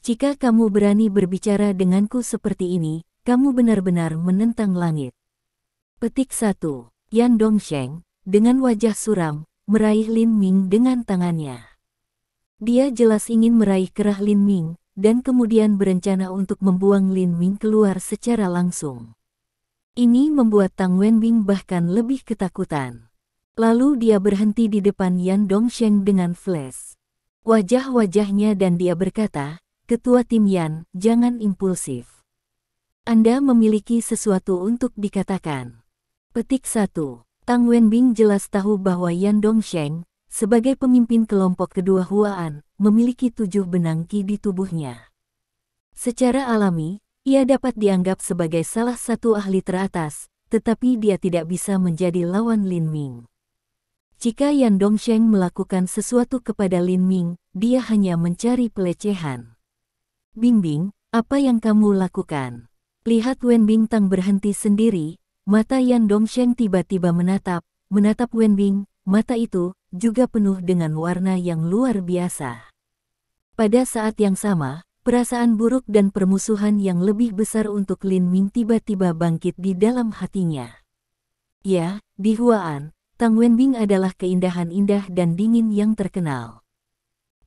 Jika kamu berani berbicara denganku seperti ini, kamu benar-benar menentang langit." Petik 1. Yan Dongsheng, dengan wajah suram, meraih Lin Ming dengan tangannya. Dia jelas ingin meraih kerah Lin Ming, dan kemudian berencana untuk membuang Lin Ming keluar secara langsung. Ini membuat Tang Wenbing bahkan lebih ketakutan. Lalu dia berhenti di depan Yan Dongsheng dengan flash wajah-wajahnya dan dia berkata, "Ketua tim Yan, jangan impulsif. Anda memiliki sesuatu untuk dikatakan. Petik 1. Tang Wenbing jelas tahu bahwa Yan Dongsheng, sebagai pemimpin kelompok kedua Huaan, memiliki 7 benang Qi di tubuhnya. Secara alami, ia dapat dianggap sebagai salah satu ahli teratas, tetapi dia tidak bisa menjadi lawan Lin Ming. Jika Yan Dongsheng melakukan sesuatu kepada Lin Ming, dia hanya mencari pelecehan. Bingbing, apa yang kamu lakukan? Lihat Wenbing Tang berhenti sendiri, mata Yan Dongsheng tiba-tiba menatap Wenbing, mata itu juga penuh dengan warna yang luar biasa. Pada saat yang sama, perasaan buruk dan permusuhan yang lebih besar untuk Lin Ming tiba-tiba bangkit di dalam hatinya. Ya, di Huaan, Tang Wenbing adalah keindahan indah dan dingin yang terkenal.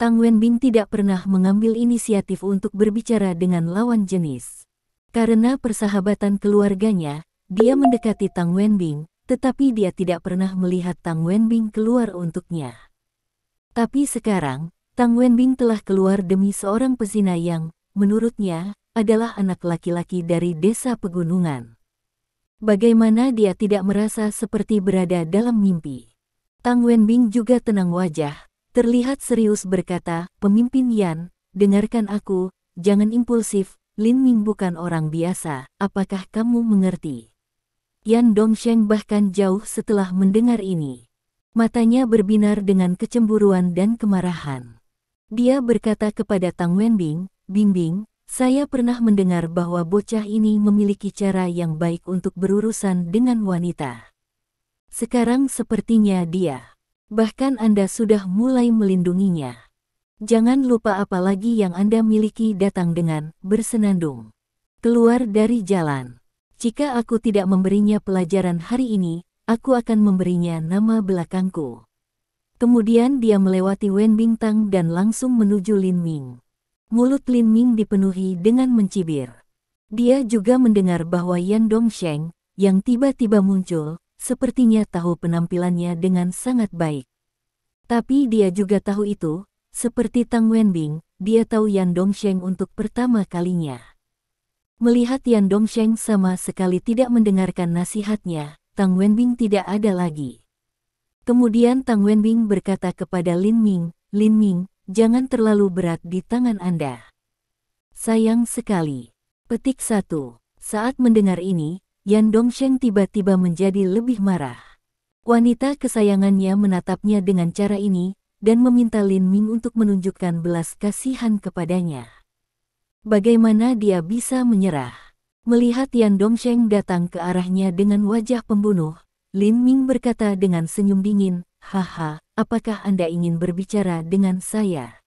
Tang Wenbing tidak pernah mengambil inisiatif untuk berbicara dengan lawan jenis. Karena persahabatan keluarganya, dia mendekati Tang Wenbing, tetapi dia tidak pernah melihat Tang Wenbing keluar untuknya. Tapi sekarang, Tang Wenbing telah keluar demi seorang pezina yang, menurutnya, adalah anak laki-laki dari desa pegunungan. Bagaimana dia tidak merasa seperti berada dalam mimpi? Tang Wenbing juga tenang wajah, terlihat serius berkata, "Pemimpin Yan, dengarkan aku, jangan impulsif, Lin Ming bukan orang biasa, apakah kamu mengerti?" Yan Dongsheng bahkan jauh setelah mendengar ini. Matanya berbinar dengan kecemburuan dan kemarahan. Dia berkata kepada Tang Wenbing, "Bingbing, saya pernah mendengar bahwa bocah ini memiliki cara yang baik untuk berurusan dengan wanita. Sekarang sepertinya bahkan Anda sudah mulai melindunginya. Jangan lupa apa lagi yang Anda miliki datang dengan bersenandung. Keluar dari jalan. Jika aku tidak memberinya pelajaran hari ini, aku akan memberinya nama belakangku." Kemudian dia melewati Wenbing Tang dan langsung menuju Lin Ming. Mulut Lin Ming dipenuhi dengan mencibir. Dia juga mendengar bahwa Yan Dongsheng, yang tiba-tiba muncul, sepertinya tahu penampilannya dengan sangat baik. Tapi dia juga tahu itu, seperti Tang Wenbing, dia tahu Yan Dongsheng untuk pertama kalinya. Melihat Yan Dongsheng sama sekali tidak mendengarkan nasihatnya, Tang Wenbing tidak ada lagi. Kemudian Tang Wenbing berkata kepada Lin Ming, "Lin Ming, jangan terlalu berat di tangan Anda. Sayang sekali." Petik 1. Saat mendengar ini, Yan Dongsheng tiba-tiba menjadi lebih marah. Wanita kesayangannya menatapnya dengan cara ini, dan meminta Lin Ming untuk menunjukkan belas kasihan kepadanya. Bagaimana dia bisa menyerah? Melihat Yan Dongsheng datang ke arahnya dengan wajah pembunuh, Lin Ming berkata dengan senyum dingin, "Haha, apakah Anda ingin berbicara dengan saya?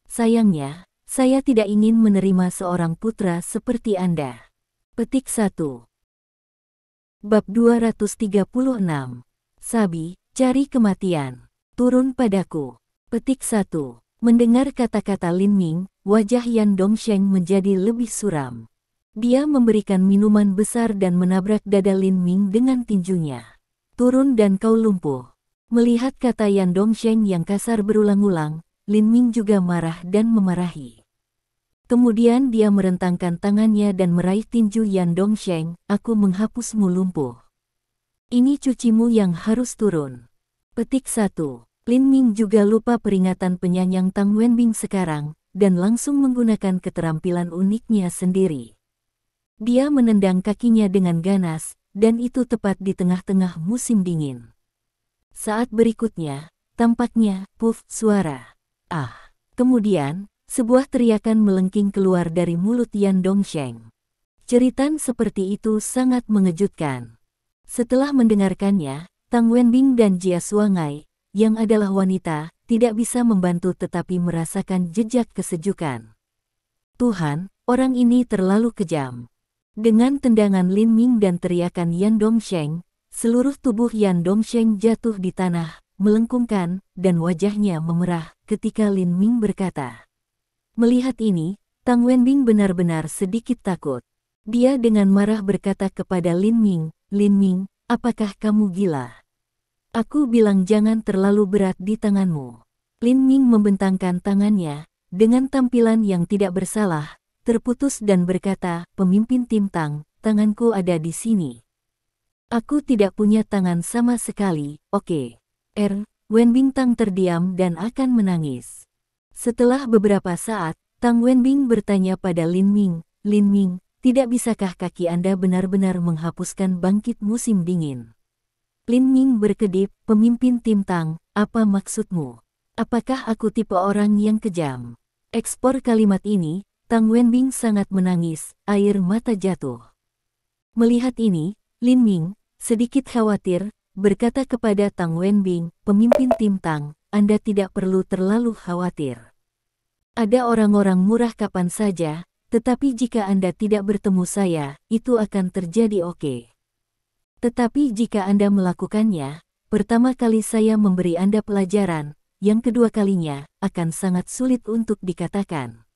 Sayangnya, saya tidak ingin menerima seorang putra seperti Anda." Petik 1. Bab 236. Sabi, cari kematian. Turun padaku. Petik 1. Mendengar kata-kata Lin Ming, wajah Yan Dongsheng menjadi lebih suram. Dia memberikan minuman besar dan menabrak dada Lin Ming dengan tinjunya. "Turun dan kau lumpuh." Melihat kata Yan Dongsheng yang kasar berulang-ulang, Lin Ming juga marah dan memarahi. Kemudian dia merentangkan tangannya dan meraih tinju Yan Dongsheng, "Aku menghapusmu lumpuh. Ini cucimu yang harus turun." Petik 1. Lin Ming juga lupa peringatan penyayang Tang Wenbing sekarang, dan langsung menggunakan keterampilan uniknya sendiri. Dia menendang kakinya dengan ganas, dan itu tepat di tengah-tengah musim dingin. Saat berikutnya, tampaknya, puff, suara. "Ah!" Kemudian, sebuah teriakan melengking keluar dari mulut Yan Dongsheng. Ceritan seperti itu sangat mengejutkan. Setelah mendengarkannya, Tang Wenbing dan Jia Suangai, yang adalah wanita, tidak bisa membantu tetapi merasakan jejak kesejukan. Tuhan, orang ini terlalu kejam. Dengan tendangan Lin Ming dan teriakan Yan Dongsheng, seluruh tubuh Yan Dongsheng jatuh di tanah, melengkungkan, dan wajahnya memerah ketika Lin Ming berkata. Melihat ini, Tang Wenbing benar-benar sedikit takut. Dia dengan marah berkata kepada Lin Ming, "Lin Ming, apakah kamu gila? Aku bilang jangan terlalu berat di tanganmu." Lin Ming membentangkan tangannya, dengan tampilan yang tidak bersalah, terputus dan berkata, "Pemimpin tim Tang, tanganku ada di sini." "Aku tidak punya tangan sama sekali." "Oke." Wen Bintang terdiam dan akan menangis. Setelah beberapa saat, Tang Wenbing bertanya pada Lin Ming, "Lin Ming, tidak bisakah kaki Anda benar-benar menghapuskan bangkit musim dingin?" Lin Ming berkedip, "Pemimpin tim Tang, apa maksudmu? Apakah aku tipe orang yang kejam?" Ekspor kalimat ini, Tang Wenbing sangat menangis, air mata jatuh. Melihat ini, Lin Ming, sedikit khawatir, berkata kepada Tang Wenbing, "Pemimpin tim Tang, Anda tidak perlu terlalu khawatir. Ada orang-orang murah kapan saja, tetapi jika Anda tidak bertemu saya, itu akan terjadi oke. Tetapi jika Anda melakukannya, pertama kali saya memberi Anda pelajaran, yang kedua kalinya, akan sangat sulit untuk dikatakan."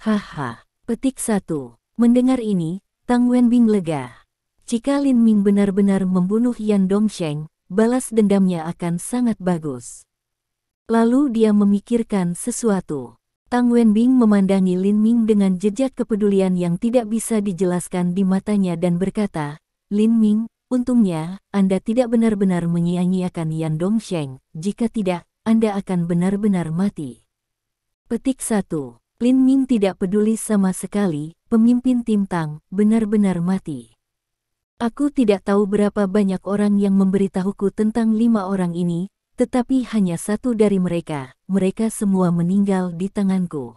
Haha. Petik 1. Mendengar ini, Tang Wenbing lega. Jika Lin Ming benar-benar membunuh Yan Dongsheng, balas dendamnya akan sangat bagus. Lalu dia memikirkan sesuatu. Tang Wenbing memandangi Lin Ming dengan jejak kepedulian yang tidak bisa dijelaskan di matanya dan berkata, "Lin Ming, untungnya, Anda tidak benar-benar menyia-nyiakan Yan Dongsheng, jika tidak, Anda akan benar-benar mati." Petik 1. Lin Ming tidak peduli sama sekali, pemimpin tim Tang, benar-benar mati. "Aku tidak tahu berapa banyak orang yang memberitahuku tentang 5 orang ini, tetapi hanya satu dari mereka semua meninggal di tanganku."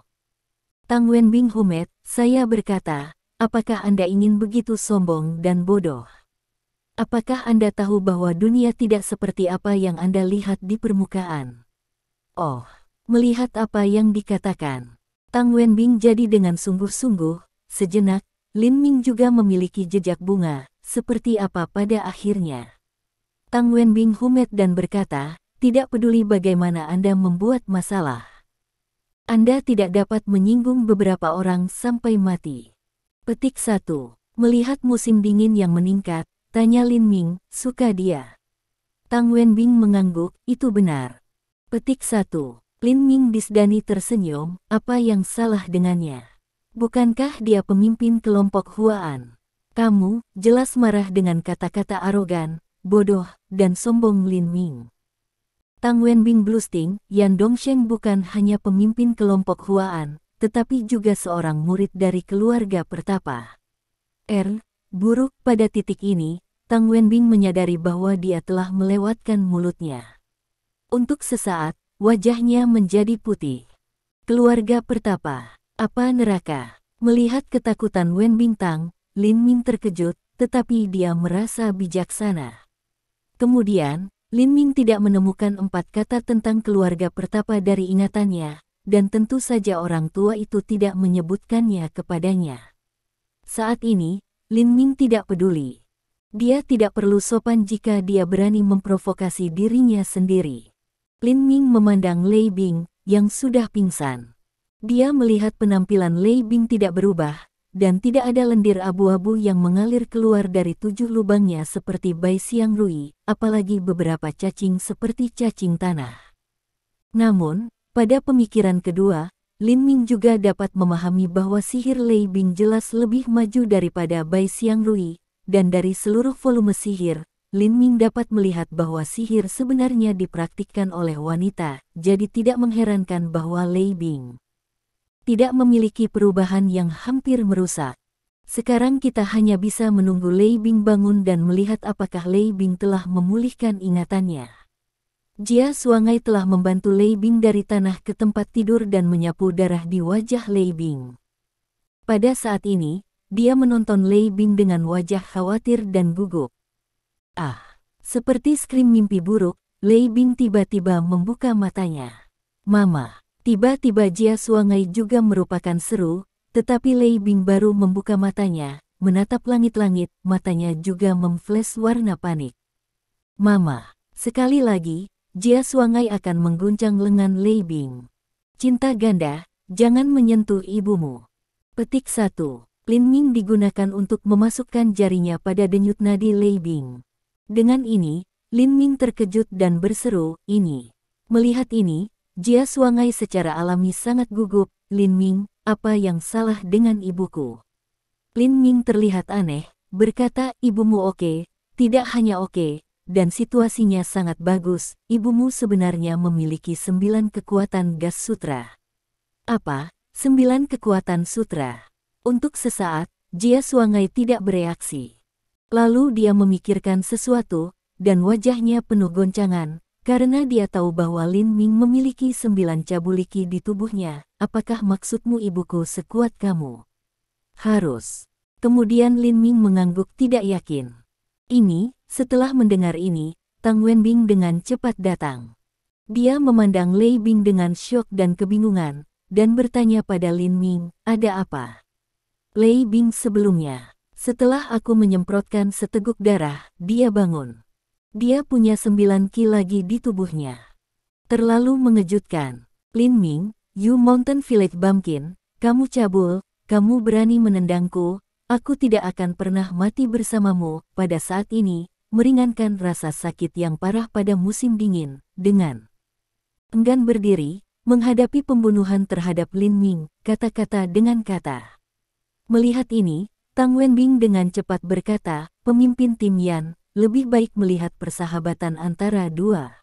Tang Wenbing humet, "Saya berkata, apakah Anda ingin begitu sombong dan bodoh? Apakah Anda tahu bahwa dunia tidak seperti apa yang Anda lihat di permukaan?" Oh, melihat apa yang dikatakan Tang Wenbing jadi dengan sungguh-sungguh, sejenak, Lin Ming juga memiliki jejak bunga, seperti apa pada akhirnya. Tang Wenbing humet dan berkata, "Tidak peduli bagaimana Anda membuat masalah. Anda tidak dapat menyinggung beberapa orang sampai mati." Petik 1. Melihat musim dingin yang meningkat, tanya Lin Ming, "Suka dia?" Tang Wenbing mengangguk, "Itu benar." Petik 1. Lin Ming disdani tersenyum, "Apa yang salah dengannya? Bukankah dia pemimpin kelompok Huaan?" "Kamu," jelas marah dengan kata-kata arogan, bodoh, dan sombong Lin Ming. Tang Wenbing blusting, "Yan Dongsheng bukan hanya pemimpin kelompok Huaan, tetapi juga seorang murid dari keluarga pertapa." Buruk. Pada titik ini, Tang Wenbing menyadari bahwa dia telah melewatkan mulutnya. Untuk sesaat, wajahnya menjadi putih. Keluarga pertapa. Apa neraka? Melihat ketakutan Wen Bintang, Lin Ming terkejut, tetapi dia merasa bijaksana. Kemudian, Lin Ming tidak menemukan 4 kata tentang keluarga pertapa dari ingatannya, dan tentu saja orang tua itu tidak menyebutkannya kepadanya. Saat ini, Lin Ming tidak peduli. Dia tidak perlu sopan jika dia berani memprovokasi dirinya sendiri. Lin Ming memandang Lei Bing, yang sudah pingsan. Dia melihat penampilan Lei Bing tidak berubah, dan tidak ada lendir abu-abu yang mengalir keluar dari 7 lubangnya seperti Bai Xiang Rui, apalagi beberapa cacing seperti cacing tanah. Namun, pada pemikiran kedua, Lin Ming juga dapat memahami bahwa sihir Lei Bing jelas lebih maju daripada Bai Xiang Rui, dan dari seluruh volume sihir, Lin Ming dapat melihat bahwa sihir sebenarnya dipraktikkan oleh wanita, jadi tidak mengherankan bahwa Lei Bing tidak memiliki perubahan yang hampir merusak. Sekarang kita hanya bisa menunggu Lei Bing bangun dan melihat apakah Lei Bing telah memulihkan ingatannya. Jia Suangai telah membantu Lei Bing dari tanah ke tempat tidur dan menyapu darah di wajah Lei Bing. Pada saat ini, dia menonton Lei Bing dengan wajah khawatir dan gugup. Seperti skrim mimpi buruk, Lei Bing tiba-tiba membuka matanya. "Mama." Tiba-tiba Jia Suangai juga merupakan seru, tetapi Lei Bing baru membuka matanya, menatap langit-langit, matanya juga memflash warna panik. "Mama." Sekali lagi, Jia Suangai akan mengguncang lengan Lei Bing. "Cinta ganda, jangan menyentuh ibumu." Petik 1. Lin Ming digunakan untuk memasukkan jarinya pada denyut nadi Lei Bing. Dengan ini, Lin Ming terkejut dan berseru, "Ini." Melihat ini, Jia Suangai secara alami sangat gugup. "Lin Ming, apa yang salah dengan ibuku? Lin Ming terlihat aneh, berkata, ibumu oke, tidak hanya oke, dan situasinya sangat bagus, ibumu sebenarnya memiliki 9 kekuatan gas sutra. Apa? 9 kekuatan sutra. Untuk sesaat, Jia Suangai tidak bereaksi. Lalu dia memikirkan sesuatu, dan wajahnya penuh goncangan, karena dia tahu bahwa Lin Ming memiliki 9 cabuliki di tubuhnya. Apakah maksudmu ibuku sekuat kamu? Harus. Kemudian Lin Ming mengangguk tidak yakin. Setelah mendengar ini, Tang Wenbing dengan cepat datang. Dia memandang Lei Bing dengan syok dan kebingungan, dan bertanya pada Lin Ming, ada apa? Lei Bing sebelumnya. Setelah aku menyemprotkan seteguk darah, dia bangun. Dia punya 9 ki lagi di tubuhnya. Terlalu mengejutkan. Lin Ming, You Mountain Village Bumpkin, kamu cabul, kamu berani menendangku, aku tidak akan pernah mati bersamamu. Pada saat ini, meringankan rasa sakit yang parah pada musim dingin, dengan enggan berdiri, menghadapi pembunuhan terhadap Lin Ming, kata-kata dengan kata. Melihat ini, Tang Wenbing dengan cepat berkata, pemimpin tim Yan, lebih baik melihat persahabatan antara dua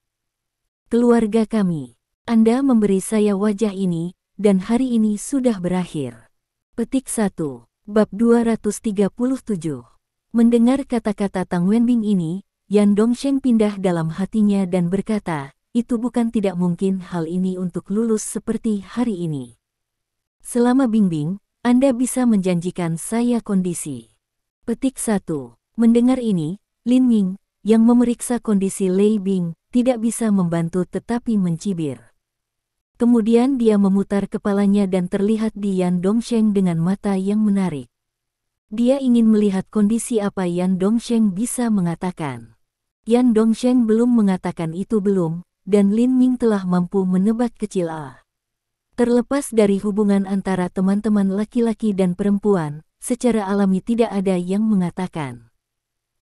keluarga kami. Anda memberi saya wajah ini, dan hari ini sudah berakhir. Petik 1. Bab 237. Mendengar kata-kata Tang Wenbing ini, Yan Dongsheng pindah dalam hatinya dan berkata, itu bukan tidak mungkin hal ini untuk lulus seperti hari ini. Selama Bingbing, Anda bisa menjanjikan saya kondisi. Petik 1. Mendengar ini, Lin Ming, yang memeriksa kondisi Lei Bing, tidak bisa membantu tetapi mencibir. Kemudian dia memutar kepalanya dan terlihat di Yan Dongsheng dengan mata yang menarik. Dia ingin melihat kondisi apa Yan Dongsheng bisa mengatakan. Yan Dongsheng belum mengatakan itu belum, dan Lin Ming telah mampu menebak kecil A. Terlepas dari hubungan antara teman-teman laki-laki dan perempuan, secara alami tidak ada yang mengatakan.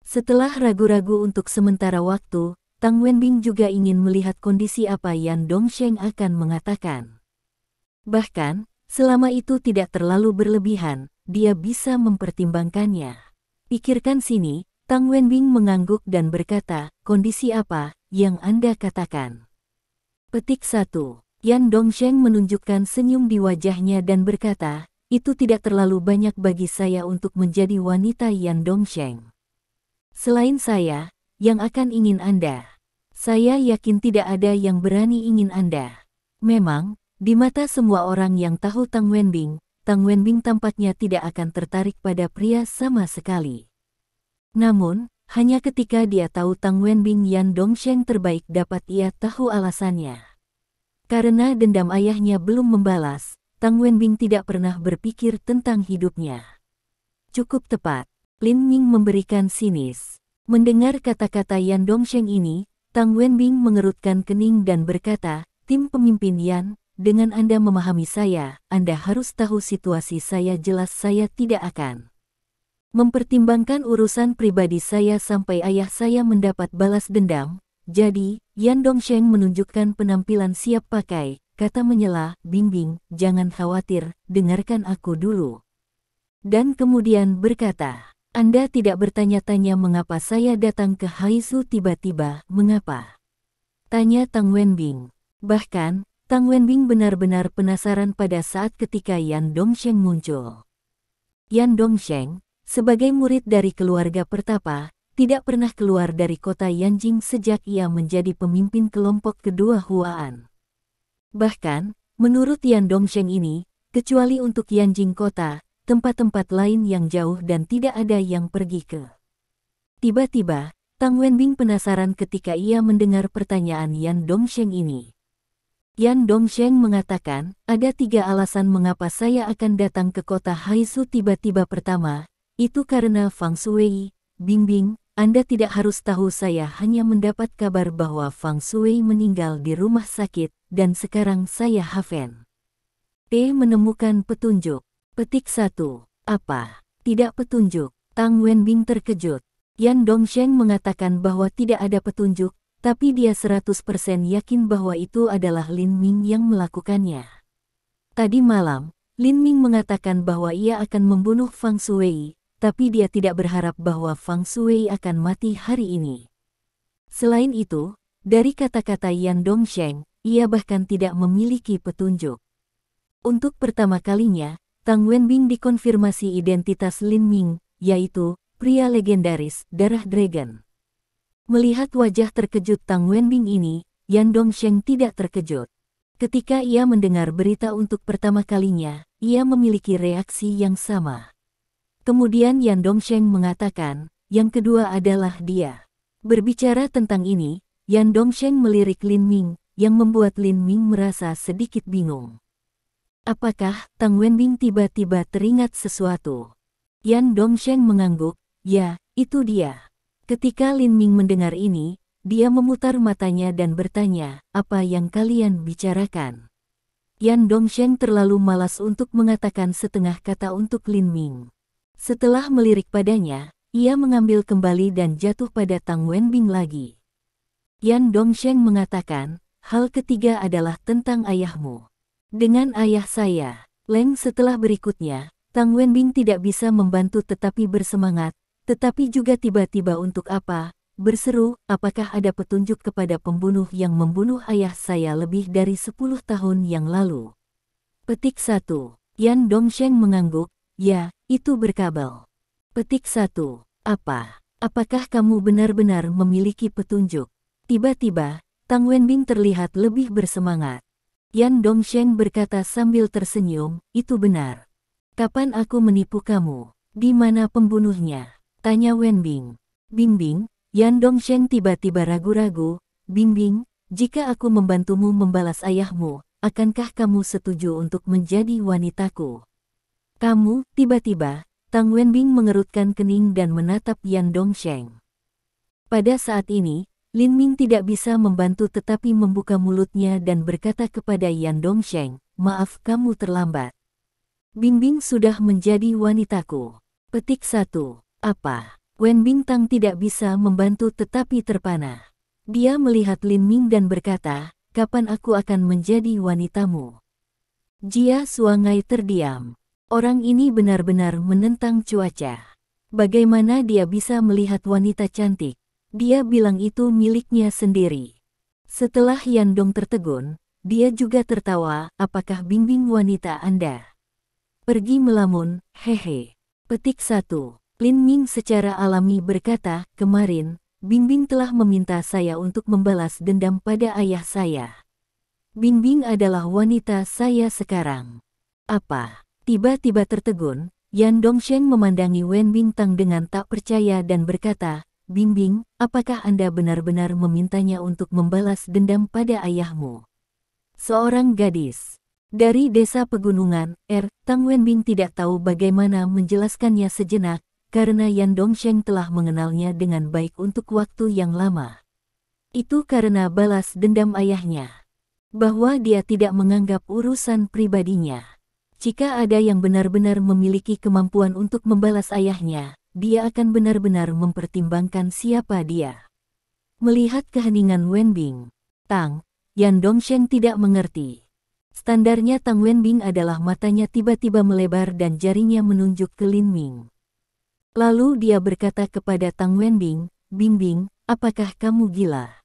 Setelah ragu-ragu untuk sementara waktu, Tang Wenbing juga ingin melihat kondisi apa Yan Dongsheng akan mengatakan. Bahkan, selama itu tidak terlalu berlebihan, dia bisa mempertimbangkannya. Pikirkan sini, Tang Wenbing mengangguk dan berkata, kondisi apa yang Anda katakan? Petik 1. Yan Dongsheng menunjukkan senyum di wajahnya dan berkata, itu tidak terlalu banyak bagi saya untuk menjadi wanita Yan Dongsheng. Selain saya, yang akan ingin Anda. Saya yakin tidak ada yang berani ingin Anda. Memang, di mata semua orang yang tahu Tang Wenbing tampaknya tidak akan tertarik pada pria sama sekali. Namun, hanya ketika dia tahu Tang Wenbing Yan Dongsheng terbaik dapat ia tahu alasannya. Karena dendam ayahnya belum membalas, Tang Wenbing tidak pernah berpikir tentang hidupnya. Cukup tepat, Lin Ming memberikan sinis. Mendengar kata-kata Yan Dongsheng ini, Tang Wenbing mengerutkan kening dan berkata, tim pemimpin Yan, dengan Anda memahami saya, Anda harus tahu situasi saya jelas saya tidak akan mempertimbangkan urusan pribadi saya sampai ayah saya mendapat balas dendam. Jadi, Yan Dongsheng menunjukkan penampilan siap pakai, kata menyela, Bingbing, jangan khawatir, dengarkan aku dulu. Dan kemudian berkata, Anda tidak bertanya-tanya mengapa saya datang ke Haizu tiba-tiba, mengapa? Tanya Tang Wenbing. Bahkan, Tang Wenbing benar-benar penasaran pada saat ketika Yan Dongsheng muncul. Yan Dongsheng, sebagai murid dari keluarga pertapa, tidak pernah keluar dari kota Yanjing sejak ia menjadi pemimpin kelompok kedua Huaan. Bahkan, menurut Yan Dongsheng ini, kecuali untuk Yanjing kota, tempat-tempat lain yang jauh dan tidak ada yang pergi ke. Tiba-tiba, Tang Wenbing penasaran ketika ia mendengar pertanyaan Yan Dongsheng ini. Yan Dongsheng mengatakan, ada 3 alasan mengapa saya akan datang ke kota Haizu tiba-tiba. Pertama, itu karena Fang Shui, Bingbing, Anda tidak harus tahu saya hanya mendapat kabar bahwa Fang Shui meninggal di rumah sakit, dan sekarang saya Haven menemukan petunjuk. Petik 1. Apa? Tidak petunjuk. Tang Wenbing terkejut. Yan Dongsheng mengatakan bahwa tidak ada petunjuk, tapi dia 100% yakin bahwa itu adalah Lin Ming yang melakukannya. Tadi malam, Lin Ming mengatakan bahwa ia akan membunuh Fang Shui, tapi dia tidak berharap bahwa Fang Shui akan mati hari ini. Selain itu, dari kata-kata Yan Dongsheng, ia bahkan tidak memiliki petunjuk. Untuk pertama kalinya, Tang Wenbing dikonfirmasi identitas Lin Ming, yaitu pria legendaris darah dragon. Melihat wajah terkejut Tang Wenbing ini, Yan Dongsheng tidak terkejut. Ketika ia mendengar berita untuk pertama kalinya, ia memiliki reaksi yang sama. Kemudian Yan Dongsheng mengatakan, yang kedua adalah dia. Berbicara tentang ini, Yan Dongsheng melirik Lin Ming, yang membuat Lin Ming merasa sedikit bingung. Apakah Tang Wenbing tiba-tiba teringat sesuatu? Yan Dongsheng mengangguk, ya, itu dia. Ketika Lin Ming mendengar ini, dia memutar matanya dan bertanya, apa yang kalian bicarakan? Yan Dongsheng terlalu malas untuk mengatakan setengah kata untuk Lin Ming. Setelah melirik padanya, ia mengambil kembali dan jatuh pada Tang Wenbing lagi. Yan Dongsheng mengatakan, hal ketiga adalah tentang ayahmu. Dengan ayah saya, Leng setelah berikutnya, Tang Wenbing tidak bisa membantu tetapi bersemangat, tetapi juga tiba-tiba untuk apa? Berseru, apakah ada petunjuk kepada pembunuh yang membunuh ayah saya lebih dari 10 tahun yang lalu? Petik 1. Yan Dongsheng mengangguk, ya, itu berkabel. Petik 1. Apa? Apakah kamu benar-benar memiliki petunjuk? Tiba-tiba, Tang Wenbing terlihat lebih bersemangat. Yan Dongsheng berkata sambil tersenyum, itu benar. Kapan aku menipu kamu? Di mana pembunuhnya? Tanya Wenbing. Bingbing. Yan Dongsheng tiba-tiba ragu-ragu, Bingbing, jika aku membantumu membalas ayahmu, akankah kamu setuju untuk menjadi wanitaku? Kamu, tiba-tiba, Tang Wenbing mengerutkan kening dan menatap Yan Dongsheng. Pada saat ini, Lin Ming tidak bisa membantu tetapi membuka mulutnya dan berkata kepada Yan Dongsheng, maaf kamu terlambat. Bingbing sudah menjadi wanitaku. Petik 1. Apa? Wenbing Tang tidak bisa membantu tetapi terpana. Dia melihat Lin Ming dan berkata, kapan aku akan menjadi wanitamu? Jia Suangai terdiam. Orang ini benar-benar menentang cuaca. Bagaimana dia bisa melihat wanita cantik? Dia bilang itu miliknya sendiri. Setelah Yan Dong tertegun, dia juga tertawa, apakah Bingbing wanita Anda? Pergi melamun, hehe. Petik 1. Lin Ming secara alami berkata, kemarin, Bingbing telah meminta saya untuk membalas dendam pada ayah saya. Bingbing adalah wanita saya sekarang. Apa? Tiba-tiba tertegun, Yan Dongsheng memandangi Wenbing Tang dengan tak percaya dan berkata, Bingbing, apakah Anda benar-benar memintanya untuk membalas dendam pada ayahmu? Seorang gadis dari desa pegunungan, Tang Wenbing tidak tahu bagaimana menjelaskannya sejenak, karena Yan Dongsheng telah mengenalnya dengan baik untuk waktu yang lama. Itu karena balas dendam ayahnya. Bahwa dia tidak menganggap urusan pribadinya. Jika ada yang benar-benar memiliki kemampuan untuk membalas ayahnya, dia akan benar-benar mempertimbangkan siapa dia. Melihat keheningan Wenbing Tang, Yan Dongsheng tidak mengerti. Standarnya Tang Wenbing adalah matanya tiba-tiba melebar dan jarinya menunjuk ke Lin Ming. Lalu dia berkata kepada Tang Wenbing, Bingbing, apakah kamu gila?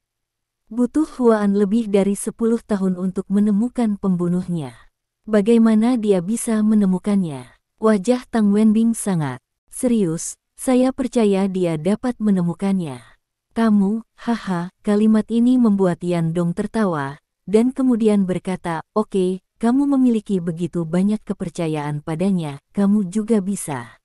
Butuh Huaan lebih dari 10 tahun untuk menemukan pembunuhnya. Bagaimana dia bisa menemukannya? Wajah Tang Wenbing sangat serius, saya percaya dia dapat menemukannya. Kamu, haha, kalimat ini membuat Yan Dong tertawa, dan kemudian berkata, oke, kamu memiliki begitu banyak kepercayaan padanya, kamu juga bisa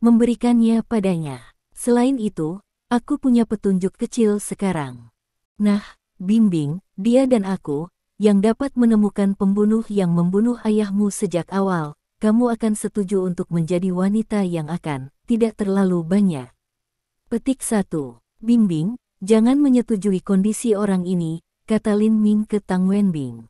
memberikannya padanya. Selain itu, aku punya petunjuk kecil sekarang. Nah, Bingbing, dia dan aku, yang dapat menemukan pembunuh yang membunuh ayahmu sejak awal, kamu akan setuju untuk menjadi wanita yang akan tidak terlalu banyak. Petik 1. Bingbing, jangan menyetujui kondisi orang ini, kata Lin Ming ke Tang Wenbing.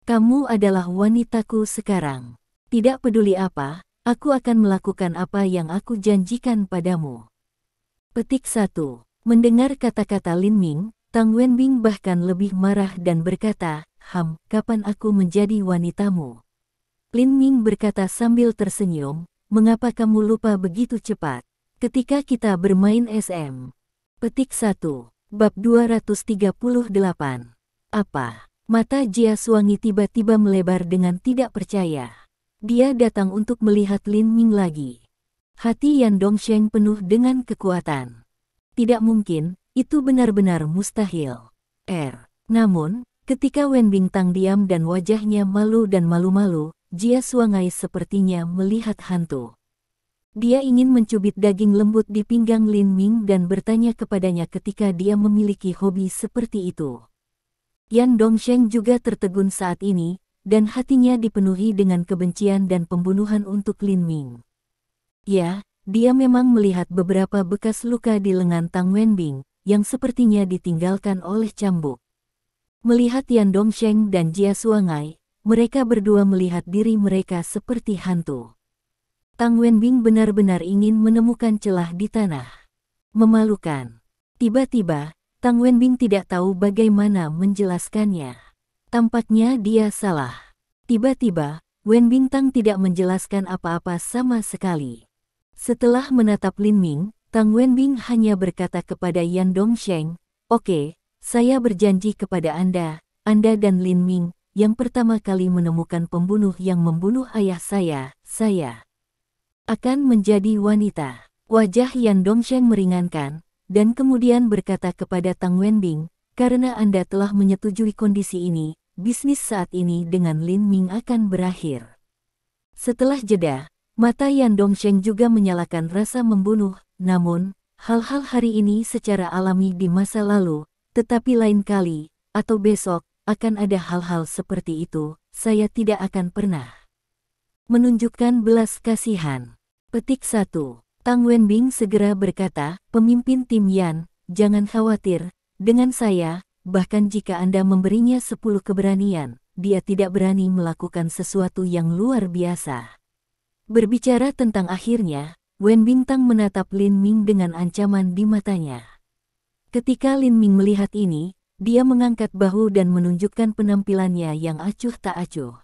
Kamu adalah wanitaku sekarang. Tidak peduli apa, aku akan melakukan apa yang aku janjikan padamu. Petik 1. Mendengar kata-kata Lin Ming, Tang Wenbing bahkan lebih marah dan berkata, kapan aku menjadi wanitamu? Lin Ming berkata sambil tersenyum, mengapa kamu lupa begitu cepat? Ketika kita bermain SM. Petik 1. Bab 238. Apa? Mata Jia Suangi tiba-tiba melebar dengan tidak percaya. Dia datang untuk melihat Lin Ming lagi. Hati Yan Dongsheng penuh dengan kekuatan. Tidak mungkin, itu benar-benar mustahil. Namun, ketika Wen Bintang diam dan wajahnya malu dan malu-malu, Jia Suangai sepertinya melihat hantu. Dia ingin mencubit daging lembut di pinggang Lin Ming dan bertanya kepadanya ketika dia memiliki hobi seperti itu. Yan Dongsheng juga tertegun saat ini, dan hatinya dipenuhi dengan kebencian dan pembunuhan untuk Lin Ming. Ya, dia memang melihat beberapa bekas luka di lengan Tang Wenbing, yang sepertinya ditinggalkan oleh cambuk. Melihat Yan Dongsheng dan Jia Suangai, mereka berdua melihat diri mereka seperti hantu. Tang Wenbing benar-benar ingin menemukan celah di tanah. Memalukan. Tiba-tiba, Tang Wenbing tidak tahu bagaimana menjelaskannya. Tampaknya dia salah. Tiba-tiba, Wen Bintang tidak menjelaskan apa-apa sama sekali. Setelah menatap Lin Ming, Tang Wenbing hanya berkata kepada Yan Dongsheng, "Oke, saya berjanji kepada Anda dan Lin Ming, yang pertama kali menemukan pembunuh yang membunuh ayah saya akan menjadi wanita." Wajah Yan Dongsheng meringankan, dan kemudian berkata kepada Tang Wenbing, "Karena Anda telah menyetujui kondisi ini, bisnis saat ini dengan Lin Ming akan berakhir." Setelah jeda, mata Yan Dongsheng juga menyalakan rasa membunuh, namun, hal-hal hari ini secara alami di masa lalu, tetapi lain kali, atau besok, akan ada hal-hal seperti itu, saya tidak akan pernah menunjukkan belas kasihan. Petik 1. Tang Wenbing segera berkata, "Pemimpin tim Yan, jangan khawatir, dengan saya, bahkan jika Anda memberinya 10 keberanian, dia tidak berani melakukan sesuatu yang luar biasa." Berbicara tentang akhirnya, Wen Bintang menatap Lin Ming dengan ancaman di matanya. Ketika Lin Ming melihat ini, dia mengangkat bahu dan menunjukkan penampilannya yang acuh tak acuh.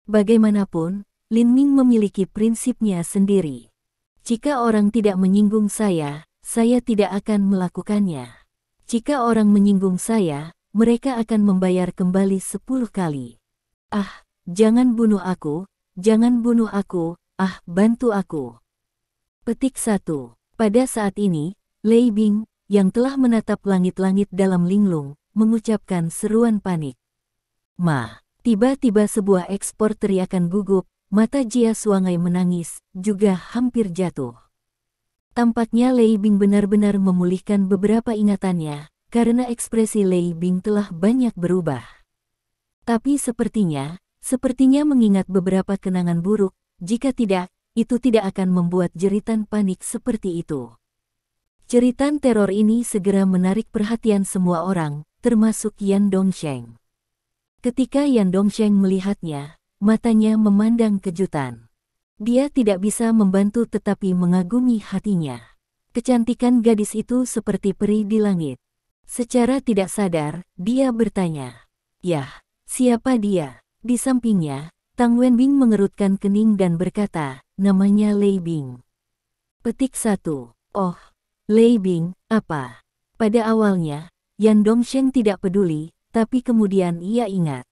Bagaimanapun, Lin Ming memiliki prinsipnya sendiri. Jika orang tidak menyinggung saya tidak akan melakukannya. Jika orang menyinggung saya, mereka akan membayar kembali 10 kali. "Ah, jangan bunuh aku, bantu aku." Petik 1. Pada saat ini, Lei Bing, yang telah menatap langit-langit dalam linglung, mengucapkan seruan panik. Tiba-tiba sebuah ekspor teriakan gugup, mata Jia Suangai menangis, juga hampir jatuh. Tampaknya Lei Bing benar-benar memulihkan beberapa ingatannya, karena ekspresi Lei Bing telah banyak berubah. Tapi sepertinya mengingat beberapa kenangan buruk, jika tidak, itu tidak akan membuat jeritan panik seperti itu. Jeritan teror ini segera menarik perhatian semua orang, termasuk Yan Dongsheng. Ketika Yan Dongsheng melihatnya, matanya memandang kejutan. Dia tidak bisa membantu tetapi mengagumi hatinya. Kecantikan gadis itu seperti peri di langit. Secara tidak sadar, dia bertanya, "Yah, siapa dia?" Di sampingnya, Tang Wenbing mengerutkan kening dan berkata, "Namanya Lei Bing." Petik 1. Oh, Lei Bing, apa? Pada awalnya, Yan Dongsheng tidak peduli, tapi kemudian ia ingat.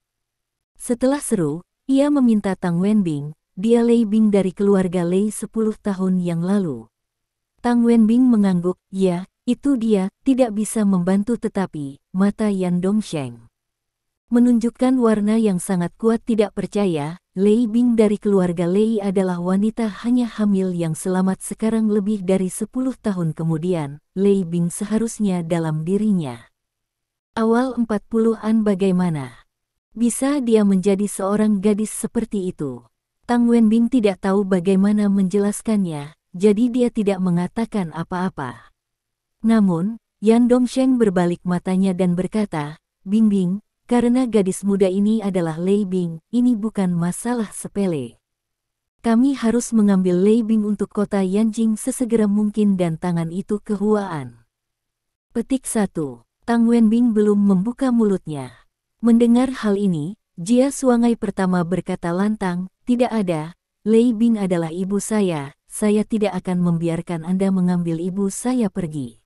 Setelah seru, ia meminta Tang Wenbing, dia Lei Bing dari keluarga Lei 10 tahun yang lalu. Tang Wenbing mengangguk, "Ya, itu dia," tidak bisa membantu tetapi, mata Yan Dongsheng menunjukkan warna yang sangat kuat tidak percaya. Lei Bing dari keluarga Lei adalah wanita hanya hamil yang selamat sekarang lebih dari 10 tahun kemudian, Lei Bing seharusnya dalam dirinya. Awal 40-an bagaimana? Bisa dia menjadi seorang gadis seperti itu? Tang Wenbing tidak tahu bagaimana menjelaskannya, jadi dia tidak mengatakan apa-apa. Namun, Yan Dongsheng berbalik matanya dan berkata, "Bing Bing, karena gadis muda ini adalah Lei Bing, ini bukan masalah sepele. Kami harus mengambil Lei Bing untuk kota Yanjing sesegera mungkin dan tangan itu ke Huaan." Petik 1. Tang Wenbing belum membuka mulutnya. Mendengar hal ini, Jia Suangai pertama berkata lantang, Tidak ada, Lei Bing adalah ibu saya tidak akan membiarkan Anda mengambil ibu saya pergi.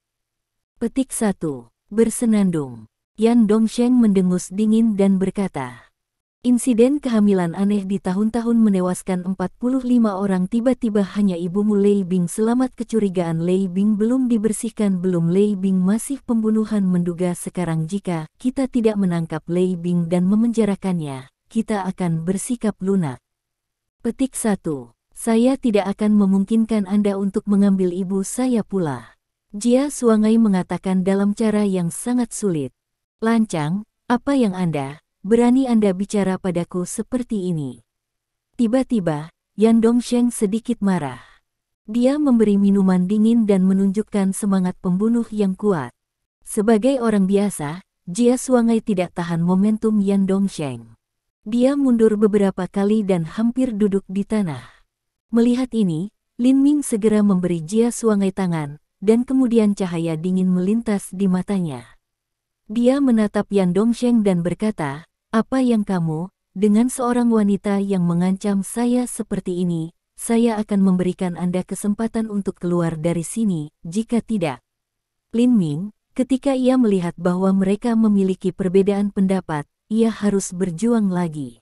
Petik 1. Bersenandung. Yan Dongsheng mendengus dingin dan berkata, insiden kehamilan aneh di tahun-tahun menewaskan 45 orang tiba-tiba hanya ibumu Lei Bing selamat kecurigaan Lei Bing belum dibersihkan belum Lei Bing masih pembunuhan menduga sekarang jika kita tidak menangkap Lei Bing dan memenjarakannya, kita akan bersikap lunak. Petik 1. Saya tidak akan memungkinkan Anda untuk mengambil ibu saya pula. Jia Suangai mengatakan dalam cara yang sangat sulit. Lancang, apa yang berani Anda bicara padaku seperti ini? Tiba-tiba, Yan Dongsheng sedikit marah. Dia memberi minuman dingin dan menunjukkan semangat pembunuh yang kuat. Sebagai orang biasa, Jia Suangai tidak tahan momentum Yan Dongsheng. Dia mundur beberapa kali dan hampir duduk di tanah. Melihat ini, Lin Ming segera memberi Jia Suangai tangan, dan kemudian cahaya dingin melintas di matanya. Dia menatap Yan Dongsheng dan berkata, apa yang kamu, dengan seorang wanita yang mengancam saya seperti ini, saya akan memberikan Anda kesempatan untuk keluar dari sini, jika tidak. Lin Ming, ketika ia melihat bahwa mereka memiliki perbedaan pendapat, ia harus berjuang lagi.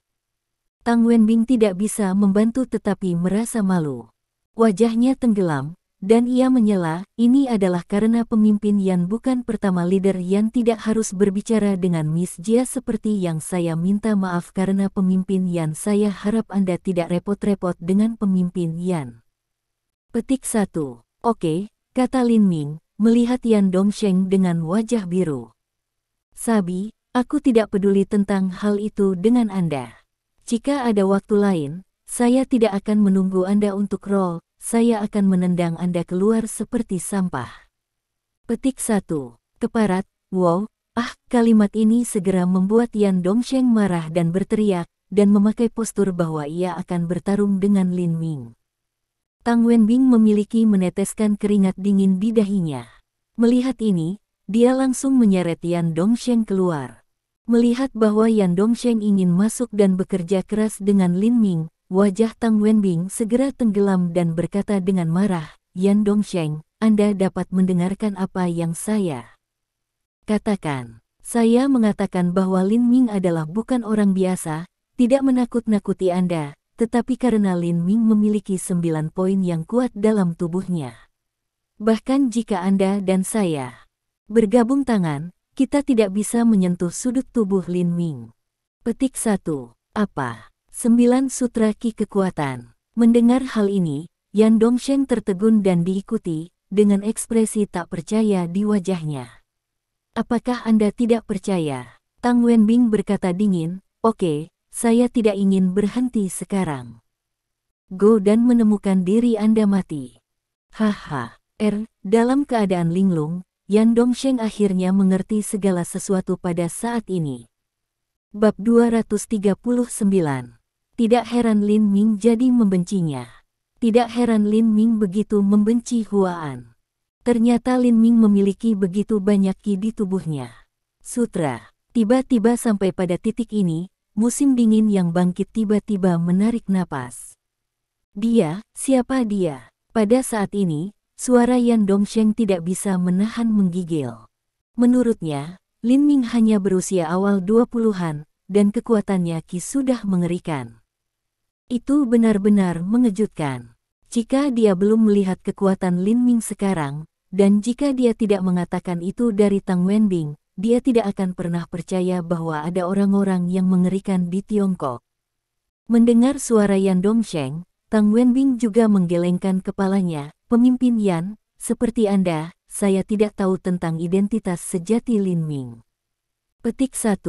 Tang Wenbing tidak bisa membantu tetapi merasa malu. Wajahnya tenggelam, dan ia menyela, ini adalah karena pemimpin Yan bukan pertama leader Yan tidak harus berbicara dengan Miss Jia seperti yang saya minta maaf karena pemimpin Yan saya harap Anda tidak repot-repot dengan pemimpin Yan. Petik 1. Oke, kata Lin Ming, melihat Yan Dongsheng dengan wajah biru. Sabi, aku tidak peduli tentang hal itu dengan Anda. Jika ada waktu lain, saya tidak akan menunggu Anda untuk roll. Saya akan menendang Anda keluar seperti sampah. Petik 1. Keparat, wow, kalimat ini segera membuat Yan Dongsheng marah dan berteriak, dan memakai postur bahwa ia akan bertarung dengan Lin Ming. Tang Wenbing memiliki meneteskan keringat dingin di dahinya. Melihat ini, dia langsung menyeret Yan Dongsheng keluar. Melihat bahwa Yan Dongsheng ingin masuk dan bekerja keras dengan Lin Ming, wajah Tang Wenbing segera tenggelam dan berkata dengan marah, Yan Dongsheng, Anda dapat mendengarkan apa yang saya katakan. Saya mengatakan bahwa Lin Ming adalah bukan orang biasa, tidak menakut-nakuti Anda, tetapi karena Lin Ming memiliki 9 poin yang kuat dalam tubuhnya. Bahkan jika Anda dan saya bergabung tangan, kita tidak bisa menyentuh sudut tubuh Lin Ming. Petik 1. Apa? 9 Sutra Ki Kekuatan. Mendengar hal ini, Yan Dongsheng tertegun dan diikuti, dengan ekspresi tak percaya di wajahnya. Apakah Anda tidak percaya? Tang Wenbing berkata dingin, oke, saya tidak ingin berhenti sekarang. Go dan menemukan diri Anda mati. Haha, dalam keadaan linglung, Yan Dongsheng akhirnya mengerti segala sesuatu pada saat ini. Bab 239. Tidak heran Lin Ming jadi membencinya. Tidak heran Lin Ming begitu membenci Huaan. Ternyata Lin Ming memiliki begitu banyak ki di tubuhnya. Sutra. Tiba-tiba sampai pada titik ini, musim dingin yang bangkit tiba-tiba menarik napas. Siapa dia? Pada saat ini, suara Yan Dongsheng tidak bisa menahan menggigil. Menurutnya, Lin Ming hanya berusia awal 20-an, dan kekuatannya ki sudah mengerikan. Itu benar-benar mengejutkan. Jika dia belum melihat kekuatan Lin Ming sekarang, dan jika dia tidak mengatakan itu dari Tang Wenbing, dia tidak akan pernah percaya bahwa ada orang-orang yang mengerikan di Tiongkok. Mendengar suara Yan Dongsheng, Tang Wenbing juga menggelengkan kepalanya. Pemimpin Yan, seperti Anda, saya tidak tahu tentang identitas sejati Lin Ming. Petik 1.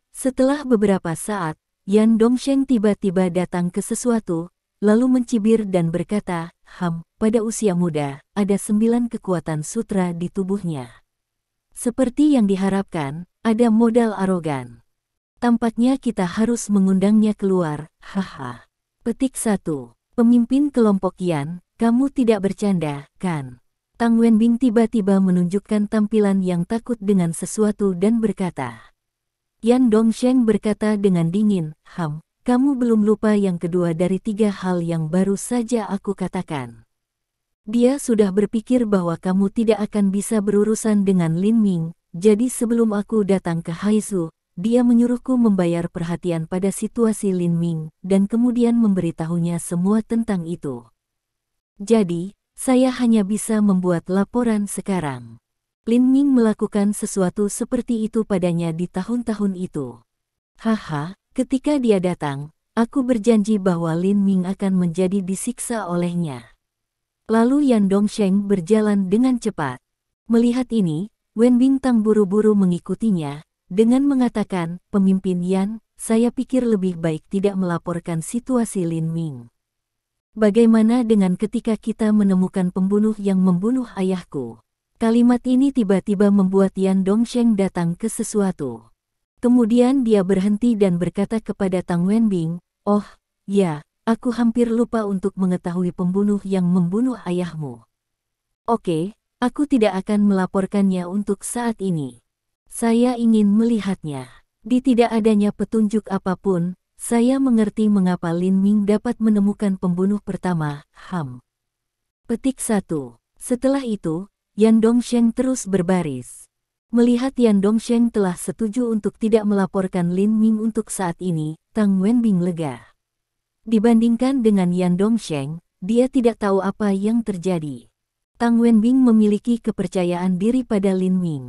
Setelah beberapa saat, Yan Dongsheng tiba-tiba datang ke sesuatu, lalu mencibir dan berkata, pada usia muda, ada 9 kekuatan sutra di tubuhnya. Seperti yang diharapkan, ada modal arogan. Tampaknya kita harus mengundangnya keluar, haha. Petik 1. Pemimpin kelompok Yan, kamu tidak bercanda, kan? Tang Wenbing tiba-tiba menunjukkan tampilan yang takut dengan sesuatu dan berkata. Yan Dongsheng berkata dengan dingin, kamu belum lupa yang kedua dari 3 hal yang baru saja aku katakan. Dia sudah berpikir bahwa kamu tidak akan bisa berurusan dengan Lin Ming, jadi sebelum aku datang ke Haizu, dia menyuruhku membayar perhatian pada situasi Lin Ming, dan kemudian memberitahunya semua tentang itu. Jadi, saya hanya bisa membuat laporan sekarang. Lin Ming melakukan sesuatu seperti itu padanya di tahun-tahun itu. Haha, ketika dia datang, aku berjanji bahwa Lin Ming akan menjadi disiksa olehnya. Lalu Yan Dongsheng berjalan dengan cepat. Melihat ini, Wen Bintang buru-buru mengikutinya, dengan mengatakan, "Pemimpin Yan, saya pikir lebih baik tidak melaporkan situasi Lin Ming. Bagaimana dengan ketika kita menemukan pembunuh yang membunuh ayahku?" Kalimat ini tiba-tiba membuat Yan Dongsheng datang ke sesuatu. Kemudian dia berhenti dan berkata kepada Tang Wenbing, "Oh, ya, aku hampir lupa untuk mengetahui pembunuh yang membunuh ayahmu. Oke, aku tidak akan melaporkannya untuk saat ini. Saya ingin melihatnya." Di tidak adanya petunjuk apapun, saya mengerti mengapa Lin Ming dapat menemukan pembunuh pertama, Petik 1. Setelah itu, Yan Dongsheng terus berbaris. Melihat Yan Dongsheng telah setuju untuk tidak melaporkan Lin Ming untuk saat ini, Tang Wenbing lega. Dibandingkan dengan Yan Dongsheng, dia tidak tahu apa yang terjadi. Tang Wenbing memiliki kepercayaan diri pada Lin Ming.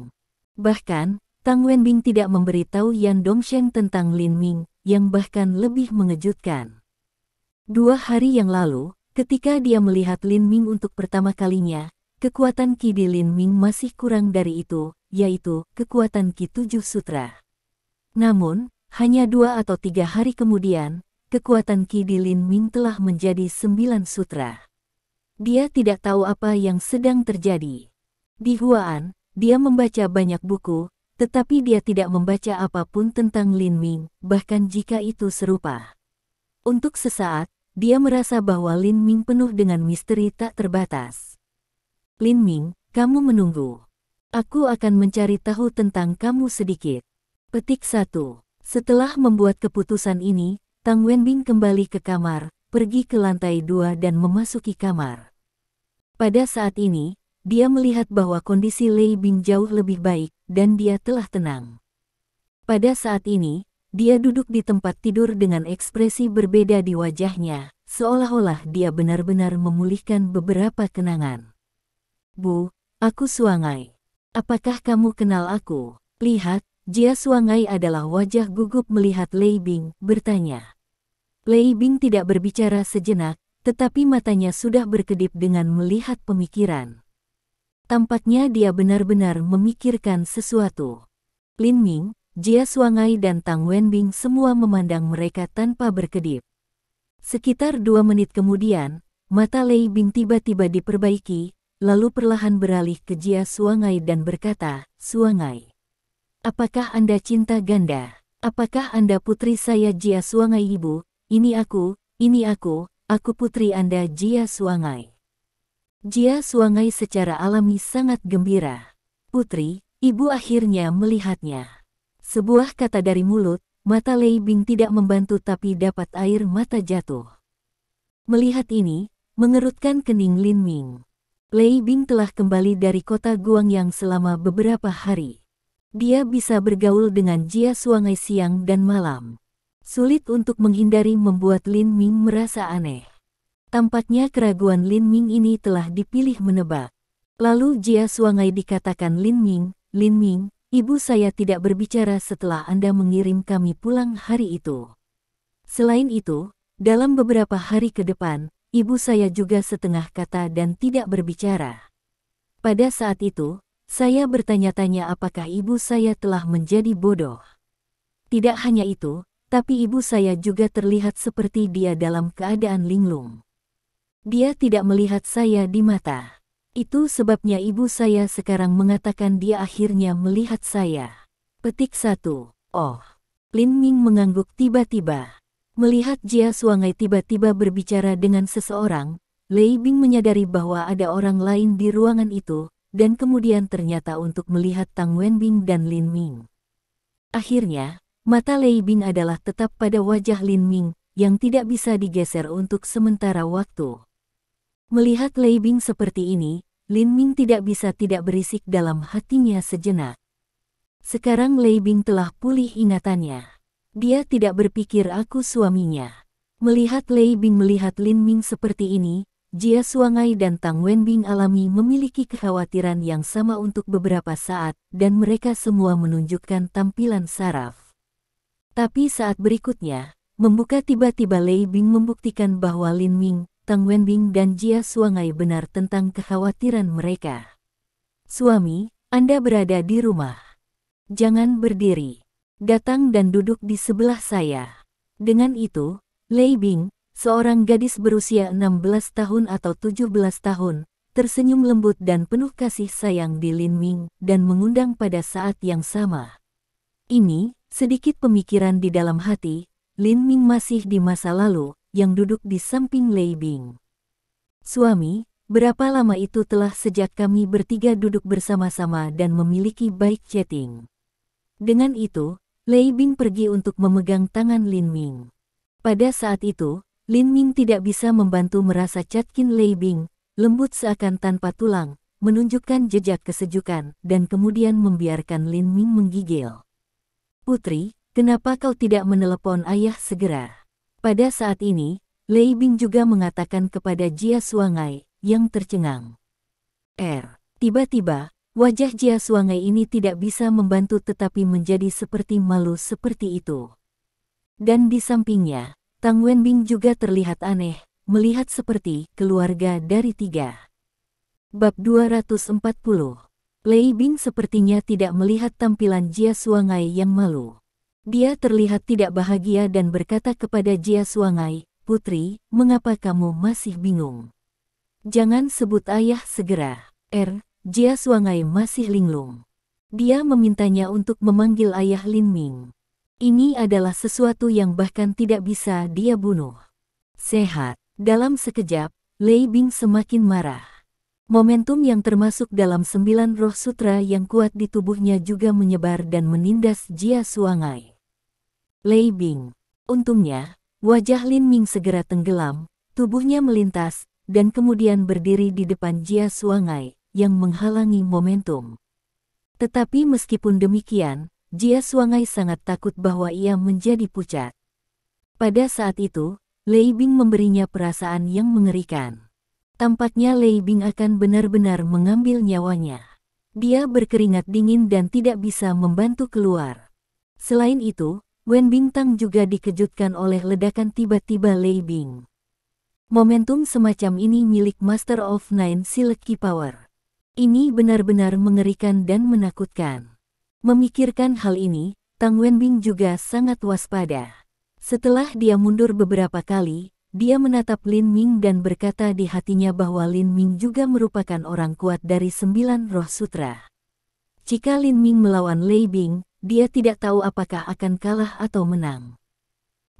Bahkan, Tang Wenbing tidak memberitahu Yan Dongsheng tentang Lin Ming, yang bahkan lebih mengejutkan. 2 hari yang lalu, ketika dia melihat Lin Ming untuk pertama kalinya, kekuatan Qi di Lin Ming masih kurang dari itu, yaitu kekuatan Qi 7 Sutra. Namun, hanya 2 atau 3 hari kemudian, kekuatan Qi di Lin Ming telah menjadi 9 sutra. Dia tidak tahu apa yang sedang terjadi. Di Huaan, dia membaca banyak buku, tetapi dia tidak membaca apapun tentang Lin Ming, bahkan jika itu serupa. Untuk sesaat, dia merasa bahwa Lin Ming penuh dengan misteri tak terbatas. "Lin Ming, kamu menunggu. Aku akan mencari tahu tentang kamu sedikit." Petik 1. Setelah membuat keputusan ini, Tang Wenbing kembali ke kamar, pergi ke lantai 2 dan memasuki kamar. Pada saat ini, dia melihat bahwa kondisi Lei Bing jauh lebih baik, dan dia telah tenang. Pada saat ini, dia duduk di tempat tidur dengan ekspresi berbeda di wajahnya, seolah-olah dia benar-benar memulihkan beberapa kenangan. "Bu, aku Suangai. Apakah kamu kenal aku?" "Lihat, Jia Suangai adalah wajah gugup melihat Lei Bing," bertanya. Lei Bing tidak berbicara sejenak, tetapi matanya sudah berkedip dengan melihat pemikiran. Tampaknya dia benar-benar memikirkan sesuatu. Lin Ming, Jia Suangai dan Tang Wenbing semua memandang mereka tanpa berkedip. Sekitar 2 menit kemudian, mata Lei Bing tiba-tiba diperbaiki, lalu perlahan beralih ke Jia Suangai dan berkata, "Suangai, apakah Anda cinta ganda? Apakah Anda putri saya Jia Suangai?" "Ibu, ini aku putri Anda Jia Suangai." Jia Suangai secara alami sangat gembira. "Putri, ibu akhirnya melihatnya." Sebuah kata dari mulut, mata Lei Bing tidak membantu tapi dapat air mata jatuh. Melihat ini, mengerutkan kening Lin Ming. Lei Bing telah kembali dari kota Guangyang selama beberapa hari. Dia bisa bergaul dengan Jia Suangai siang dan malam. Sulit untuk menghindari membuat Lin Ming merasa aneh. Tampaknya keraguan Lin Ming ini telah dipilih menebak. Lalu Jia Suangai dikatakan Lin Ming, "Ibu saya tidak berbicara setelah Anda mengirim kami pulang hari itu. Selain itu, dalam beberapa hari ke depan, ibu saya juga setengah kata dan tidak berbicara. Pada saat itu, saya bertanya-tanya apakah ibu saya telah menjadi bodoh. Tidak hanya itu, tapi ibu saya juga terlihat seperti dia dalam keadaan linglung. Dia tidak melihat saya di mata. Itu sebabnya ibu saya sekarang mengatakan dia akhirnya melihat saya." Petik 1. "Oh." Lin Ming mengangguk tiba-tiba. Melihat Jia Suangai tiba-tiba berbicara dengan seseorang, Lei Bing menyadari bahwa ada orang lain di ruangan itu, dan kemudian ternyata untuk melihat Tang Wenbing dan Lin Ming. Akhirnya, Mata Lei Bing adalah tetap pada wajah Lin Ming, yang tidak bisa digeser untuk sementara waktu. Melihat Lei Bing seperti ini, Lin Ming tidak bisa tidak berisik dalam hatinya sejenak. Sekarang Lei Bing telah pulih ingatannya. Dia tidak berpikir aku suaminya. Melihat Lei Bing melihat Lin Ming seperti ini, Jia Suangai dan Tang Wenbing alami memiliki kekhawatiran yang sama untuk beberapa saat, dan mereka semua menunjukkan tampilan saraf. Tapi saat berikutnya, membuka tiba-tiba Lei Bing membuktikan bahwa Lin Ming, Tang Wenbing dan Jia Suangai benar tentang kekhawatiran mereka. Suami, Anda berada di rumah. Jangan berdiri. Datang dan duduk di sebelah saya. Dengan itu, Lei Bing, seorang gadis berusia 16 tahun atau 17 tahun, tersenyum lembut dan penuh kasih sayang di Lin Ming dan mengundang pada saat yang sama. Ini, sedikit pemikiran di dalam hati, Lin Ming masih di masa lalu, yang duduk di samping Lei Bing. Suami, berapa lama itu telah sejak kami bertiga duduk bersama-sama dan memiliki baik chatting. Dengan itu, Lei Bing pergi untuk memegang tangan Lin Ming. Pada saat itu, Lin Ming tidak bisa membantu merasa catkin Lei Bing, lembut seakan tanpa tulang, menunjukkan jejak kesejukan, dan kemudian membiarkan Lin Ming menggigil. Putri, kenapa kau tidak menelepon ayah segera? Pada saat ini, Lei Bing juga mengatakan kepada Jia Suangai, yang tercengang. Tiba-tiba, wajah Jia Suangai ini tidak bisa membantu tetapi menjadi seperti malu seperti itu. Dan di sampingnya, Tang Wenbing juga terlihat aneh, melihat seperti keluarga dari tiga. Bab 240. Lei Bing sepertinya tidak melihat tampilan Jia Suangai yang malu. Dia terlihat tidak bahagia dan berkata kepada Jia Suangai, "Putri, mengapa kamu masih bingung? Jangan sebut ayah segera." Jia Suangai masih linglung. Dia memintanya untuk memanggil ayah Lin Ming. Ini adalah sesuatu yang bahkan tidak bisa dia bunuh. Sehat. Dalam sekejap, Lei Bing semakin marah. Momentum yang termasuk dalam 9 roh sutra yang kuat di tubuhnya juga menyebar dan menindas Jia Suangai. Lei Bing. Untungnya, wajah Lin Ming segera tenggelam, tubuhnya melintas, dan kemudian berdiri di depan Jia Suangai, yang menghalangi momentum. Tetapi meskipun demikian, Jia Suangai sangat takut bahwa ia menjadi pucat. Pada saat itu, Lei Bing memberinya perasaan yang mengerikan. Tampaknya Lei Bing akan benar-benar mengambil nyawanya. Dia berkeringat dingin dan tidak bisa membantu keluar. Selain itu, Wen Bintang juga dikejutkan oleh ledakan tiba-tiba Lei Bing. Momentum semacam ini milik Master of Nine Silky Power. Ini benar-benar mengerikan dan menakutkan. Memikirkan hal ini, Tang Wenbing juga sangat waspada. Setelah dia mundur beberapa kali, dia menatap Lin Ming dan berkata di hatinya bahwa Lin Ming juga merupakan orang kuat dari 9 roh sutra. Jika Lin Ming melawan Lei Bing, dia tidak tahu apakah akan kalah atau menang.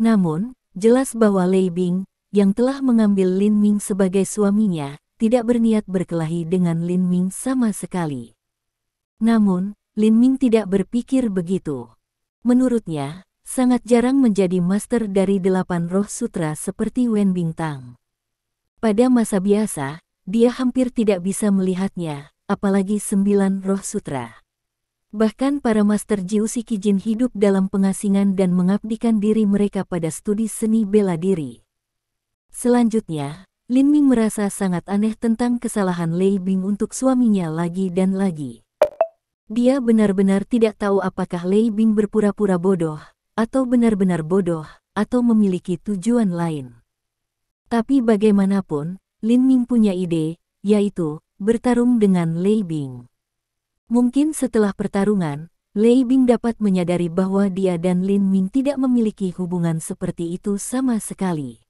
Namun, jelas bahwa Lei Bing, yang telah mengambil Lin Ming sebagai suaminya, tidak berniat berkelahi dengan Lin Ming sama sekali. Namun, Lin Ming tidak berpikir begitu. Menurutnya, sangat jarang menjadi master dari 8 roh sutra seperti Wen Bintang. Pada masa biasa, dia hampir tidak bisa melihatnya, apalagi 9 roh sutra. Bahkan para master Jiusi Kijin hidup dalam pengasingan dan mengabdikan diri mereka pada studi seni bela diri. Selanjutnya, Lin Ming merasa sangat aneh tentang kesalahan Lei Bing untuk suaminya lagi dan lagi. Dia benar-benar tidak tahu apakah Lei Bing berpura-pura bodoh, atau benar-benar bodoh, atau memiliki tujuan lain. Tapi bagaimanapun, Lin Ming punya ide, yaitu bertarung dengan Lei Bing. Mungkin setelah pertarungan, Lei Bing dapat menyadari bahwa dia dan Lin Ming tidak memiliki hubungan seperti itu sama sekali.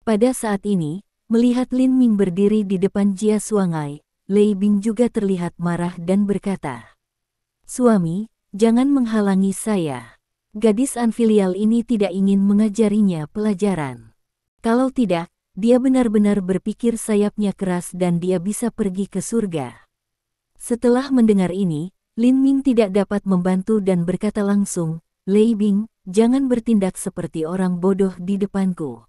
Pada saat ini, melihat Lin Ming berdiri di depan Jia Suangai, Lei Bing juga terlihat marah dan berkata, "Suami, jangan menghalangi saya. Gadis anfilial ini tidak ingin mengajarinya pelajaran. Kalau tidak, dia benar-benar berpikir sayapnya keras dan dia bisa pergi ke surga." Setelah mendengar ini, Lin Ming tidak dapat membantu dan berkata langsung, Lei Bing, jangan bertindak seperti orang bodoh di depanku.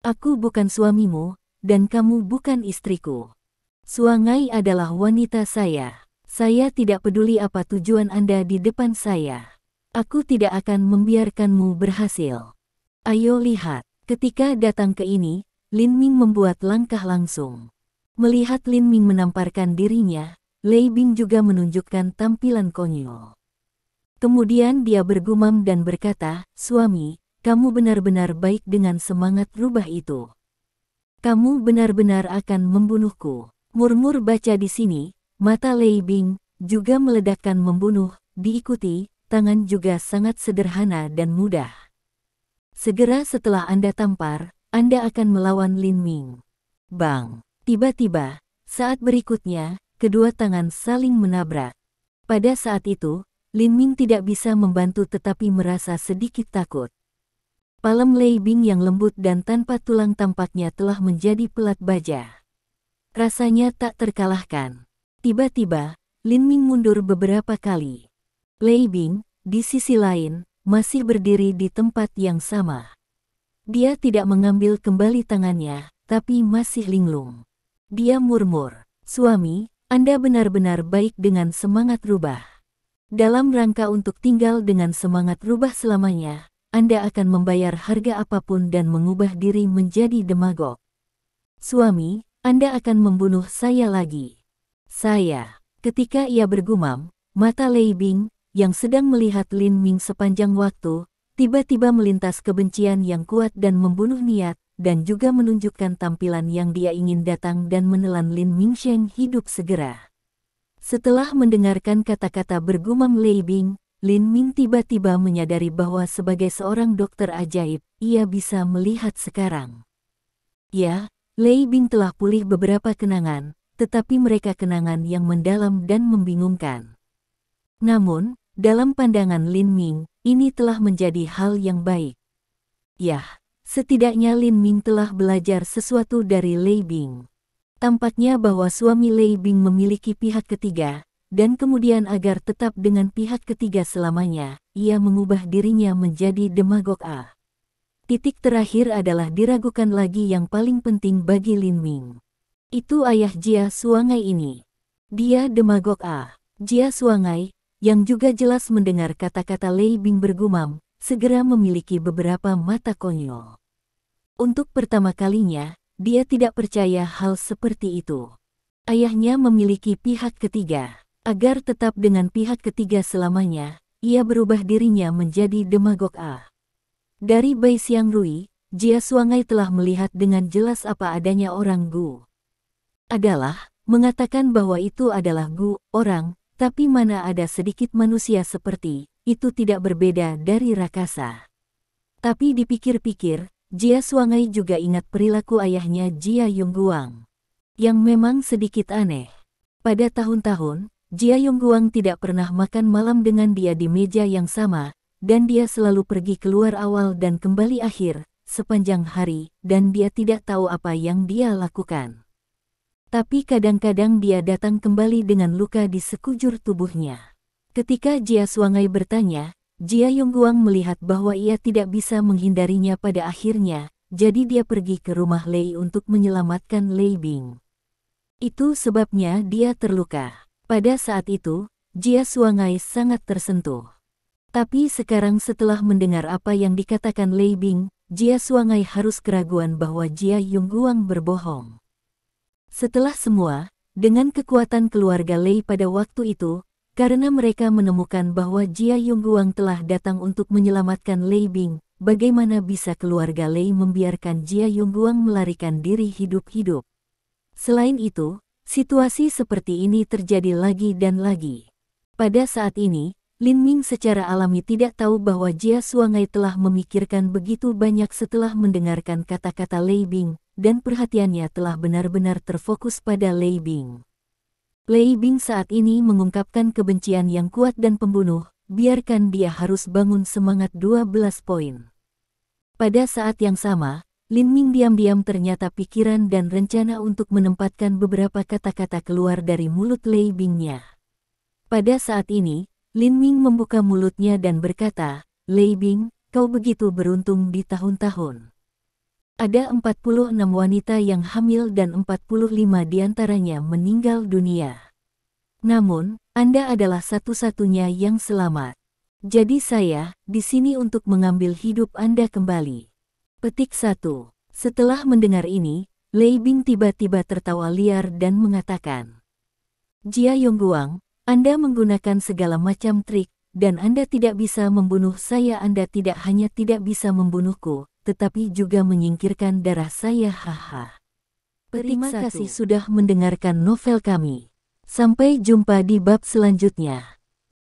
Aku bukan suamimu, dan kamu bukan istriku. Suangai adalah wanita saya. Saya tidak peduli apa tujuan Anda di depan saya. Aku tidak akan membiarkanmu berhasil. Ayo lihat, ketika datang ke ini, Lin Ming membuat langkah langsung. Melihat Lin Ming menamparkan dirinya, Lei Bing juga menunjukkan tampilan konyol. Kemudian dia bergumam dan berkata, "Suami, kamu benar-benar baik dengan semangat rubah itu. Kamu benar-benar akan membunuhku." Murmur baca di sini, mata Lei Bing juga meledakkan membunuh, diikuti, tangan juga sangat sederhana dan mudah. Segera setelah Anda tampar, Anda akan melawan Lin Ming. Bang! Tiba-tiba, saat berikutnya, kedua tangan saling menabrak. Pada saat itu, Lin Ming tidak bisa membantu tetapi merasa sedikit takut. Palem Lei Bing yang lembut dan tanpa tulang tampaknya telah menjadi pelat baja. Rasanya tak terkalahkan. Tiba-tiba, Lin Ming mundur beberapa kali. Lei Bing, di sisi lain, masih berdiri di tempat yang sama. Dia tidak mengambil kembali tangannya, tapi masih linglung. Dia murmur, "Suami, Anda benar-benar baik dengan semangat rubah. Dalam rangka untuk tinggal dengan semangat rubah selamanya, Anda akan membayar harga apapun dan mengubah diri menjadi demagog. Suami, Anda akan membunuh saya lagi." Saya. Ketika ia bergumam, mata Lei Bing, yang sedang melihat Lin Ming sepanjang waktu, tiba-tiba melintas kebencian yang kuat dan membunuh niat, dan juga menunjukkan tampilan yang dia ingin datang dan menelan Lin Mingsheng hidup segera. Setelah mendengarkan kata-kata bergumam Lei Bing, Lin Ming tiba-tiba menyadari bahwa sebagai seorang dokter ajaib, ia bisa melihat sekarang. Ya, Lei Bing telah pulih beberapa kenangan, tetapi mereka kenangan yang mendalam dan membingungkan. Namun, dalam pandangan Lin Ming, ini telah menjadi hal yang baik. Yah, setidaknya Lin Ming telah belajar sesuatu dari Lei Bing. Tampaknya bahwa suami Lei Bing memiliki pihak ketiga, dan kemudian agar tetap dengan pihak ketiga selamanya, ia mengubah dirinya menjadi demagog A. Titik terakhir adalah diragukan lagi yang paling penting bagi Lin Ming. Itu ayah Jia Suangai ini. Dia demagog A. Jia Suangai, yang juga jelas mendengar kata-kata Lei Bing bergumam, segera memiliki beberapa mata konyol. Untuk pertama kalinya, dia tidak percaya hal seperti itu. Ayahnya memiliki pihak ketiga. Agar tetap dengan pihak ketiga selamanya, ia berubah dirinya menjadi demagog A. Dari Bai Xiangrui, Jia Suangai telah melihat dengan jelas apa adanya orang Gu. Adalah, mengatakan bahwa itu adalah Gu, orang, tapi mana ada sedikit manusia seperti, itu tidak berbeda dari rakasa. Tapi dipikir-pikir, Jia Suangai juga ingat perilaku ayahnya Jia Yongguang, yang memang sedikit aneh. Pada tahun-tahun, Jia Yongguang tidak pernah makan malam dengan dia di meja yang sama, dan dia selalu pergi keluar awal dan kembali akhir, sepanjang hari, dan dia tidak tahu apa yang dia lakukan. Tapi kadang-kadang dia datang kembali dengan luka di sekujur tubuhnya. Ketika Jia Suangai bertanya, Jia Yongguang melihat bahwa ia tidak bisa menghindarinya pada akhirnya, jadi dia pergi ke rumah Lei untuk menyelamatkan Lei Bing. Itu sebabnya dia terluka. Pada saat itu, Jia Suangai sangat tersentuh. Tapi sekarang setelah mendengar apa yang dikatakan Lei Bing, Jia Suangai harus keraguan bahwa Jia Yongguang berbohong. Setelah semua, dengan kekuatan keluarga Lei pada waktu itu, karena mereka menemukan bahwa Jia Yongguang telah datang untuk menyelamatkan Lei Bing, bagaimana bisa keluarga Lei membiarkan Jia Yongguang melarikan diri hidup-hidup? Selain itu, situasi seperti ini terjadi lagi dan lagi. Pada saat ini, Lin Ming secara alami tidak tahu bahwa Jia Suangai telah memikirkan begitu banyak setelah mendengarkan kata-kata Lei Bing, dan perhatiannya telah benar-benar terfokus pada Lei Bing. Lei Bing saat ini mengungkapkan kebencian yang kuat dan pembunuh, biarkan dia harus bangun semangat 12 poin. Pada saat yang sama, Lin Ming diam-diam ternyata pikiran dan rencana untuk menempatkan beberapa kata-kata keluar dari mulut Lei Bingnya. Pada saat ini, Lin Ming membuka mulutnya dan berkata, Lei Bing, kau begitu beruntung di tahun-tahun. Ada 46 wanita yang hamil dan 45 diantaranya meninggal dunia. Namun, Anda adalah satu-satunya yang selamat. Jadi saya, di sini untuk mengambil hidup Anda kembali. Petik 1. Setelah mendengar ini, Lei Bing tiba-tiba tertawa liar dan mengatakan, Jia Yongguang, Anda menggunakan segala macam trik, dan Anda tidak bisa membunuh saya. Anda tidak hanya tidak bisa membunuhku, tetapi juga menyingkirkan darah saya. Haha. Terima kasih sudah mendengarkan novel kami. Sampai jumpa di bab selanjutnya.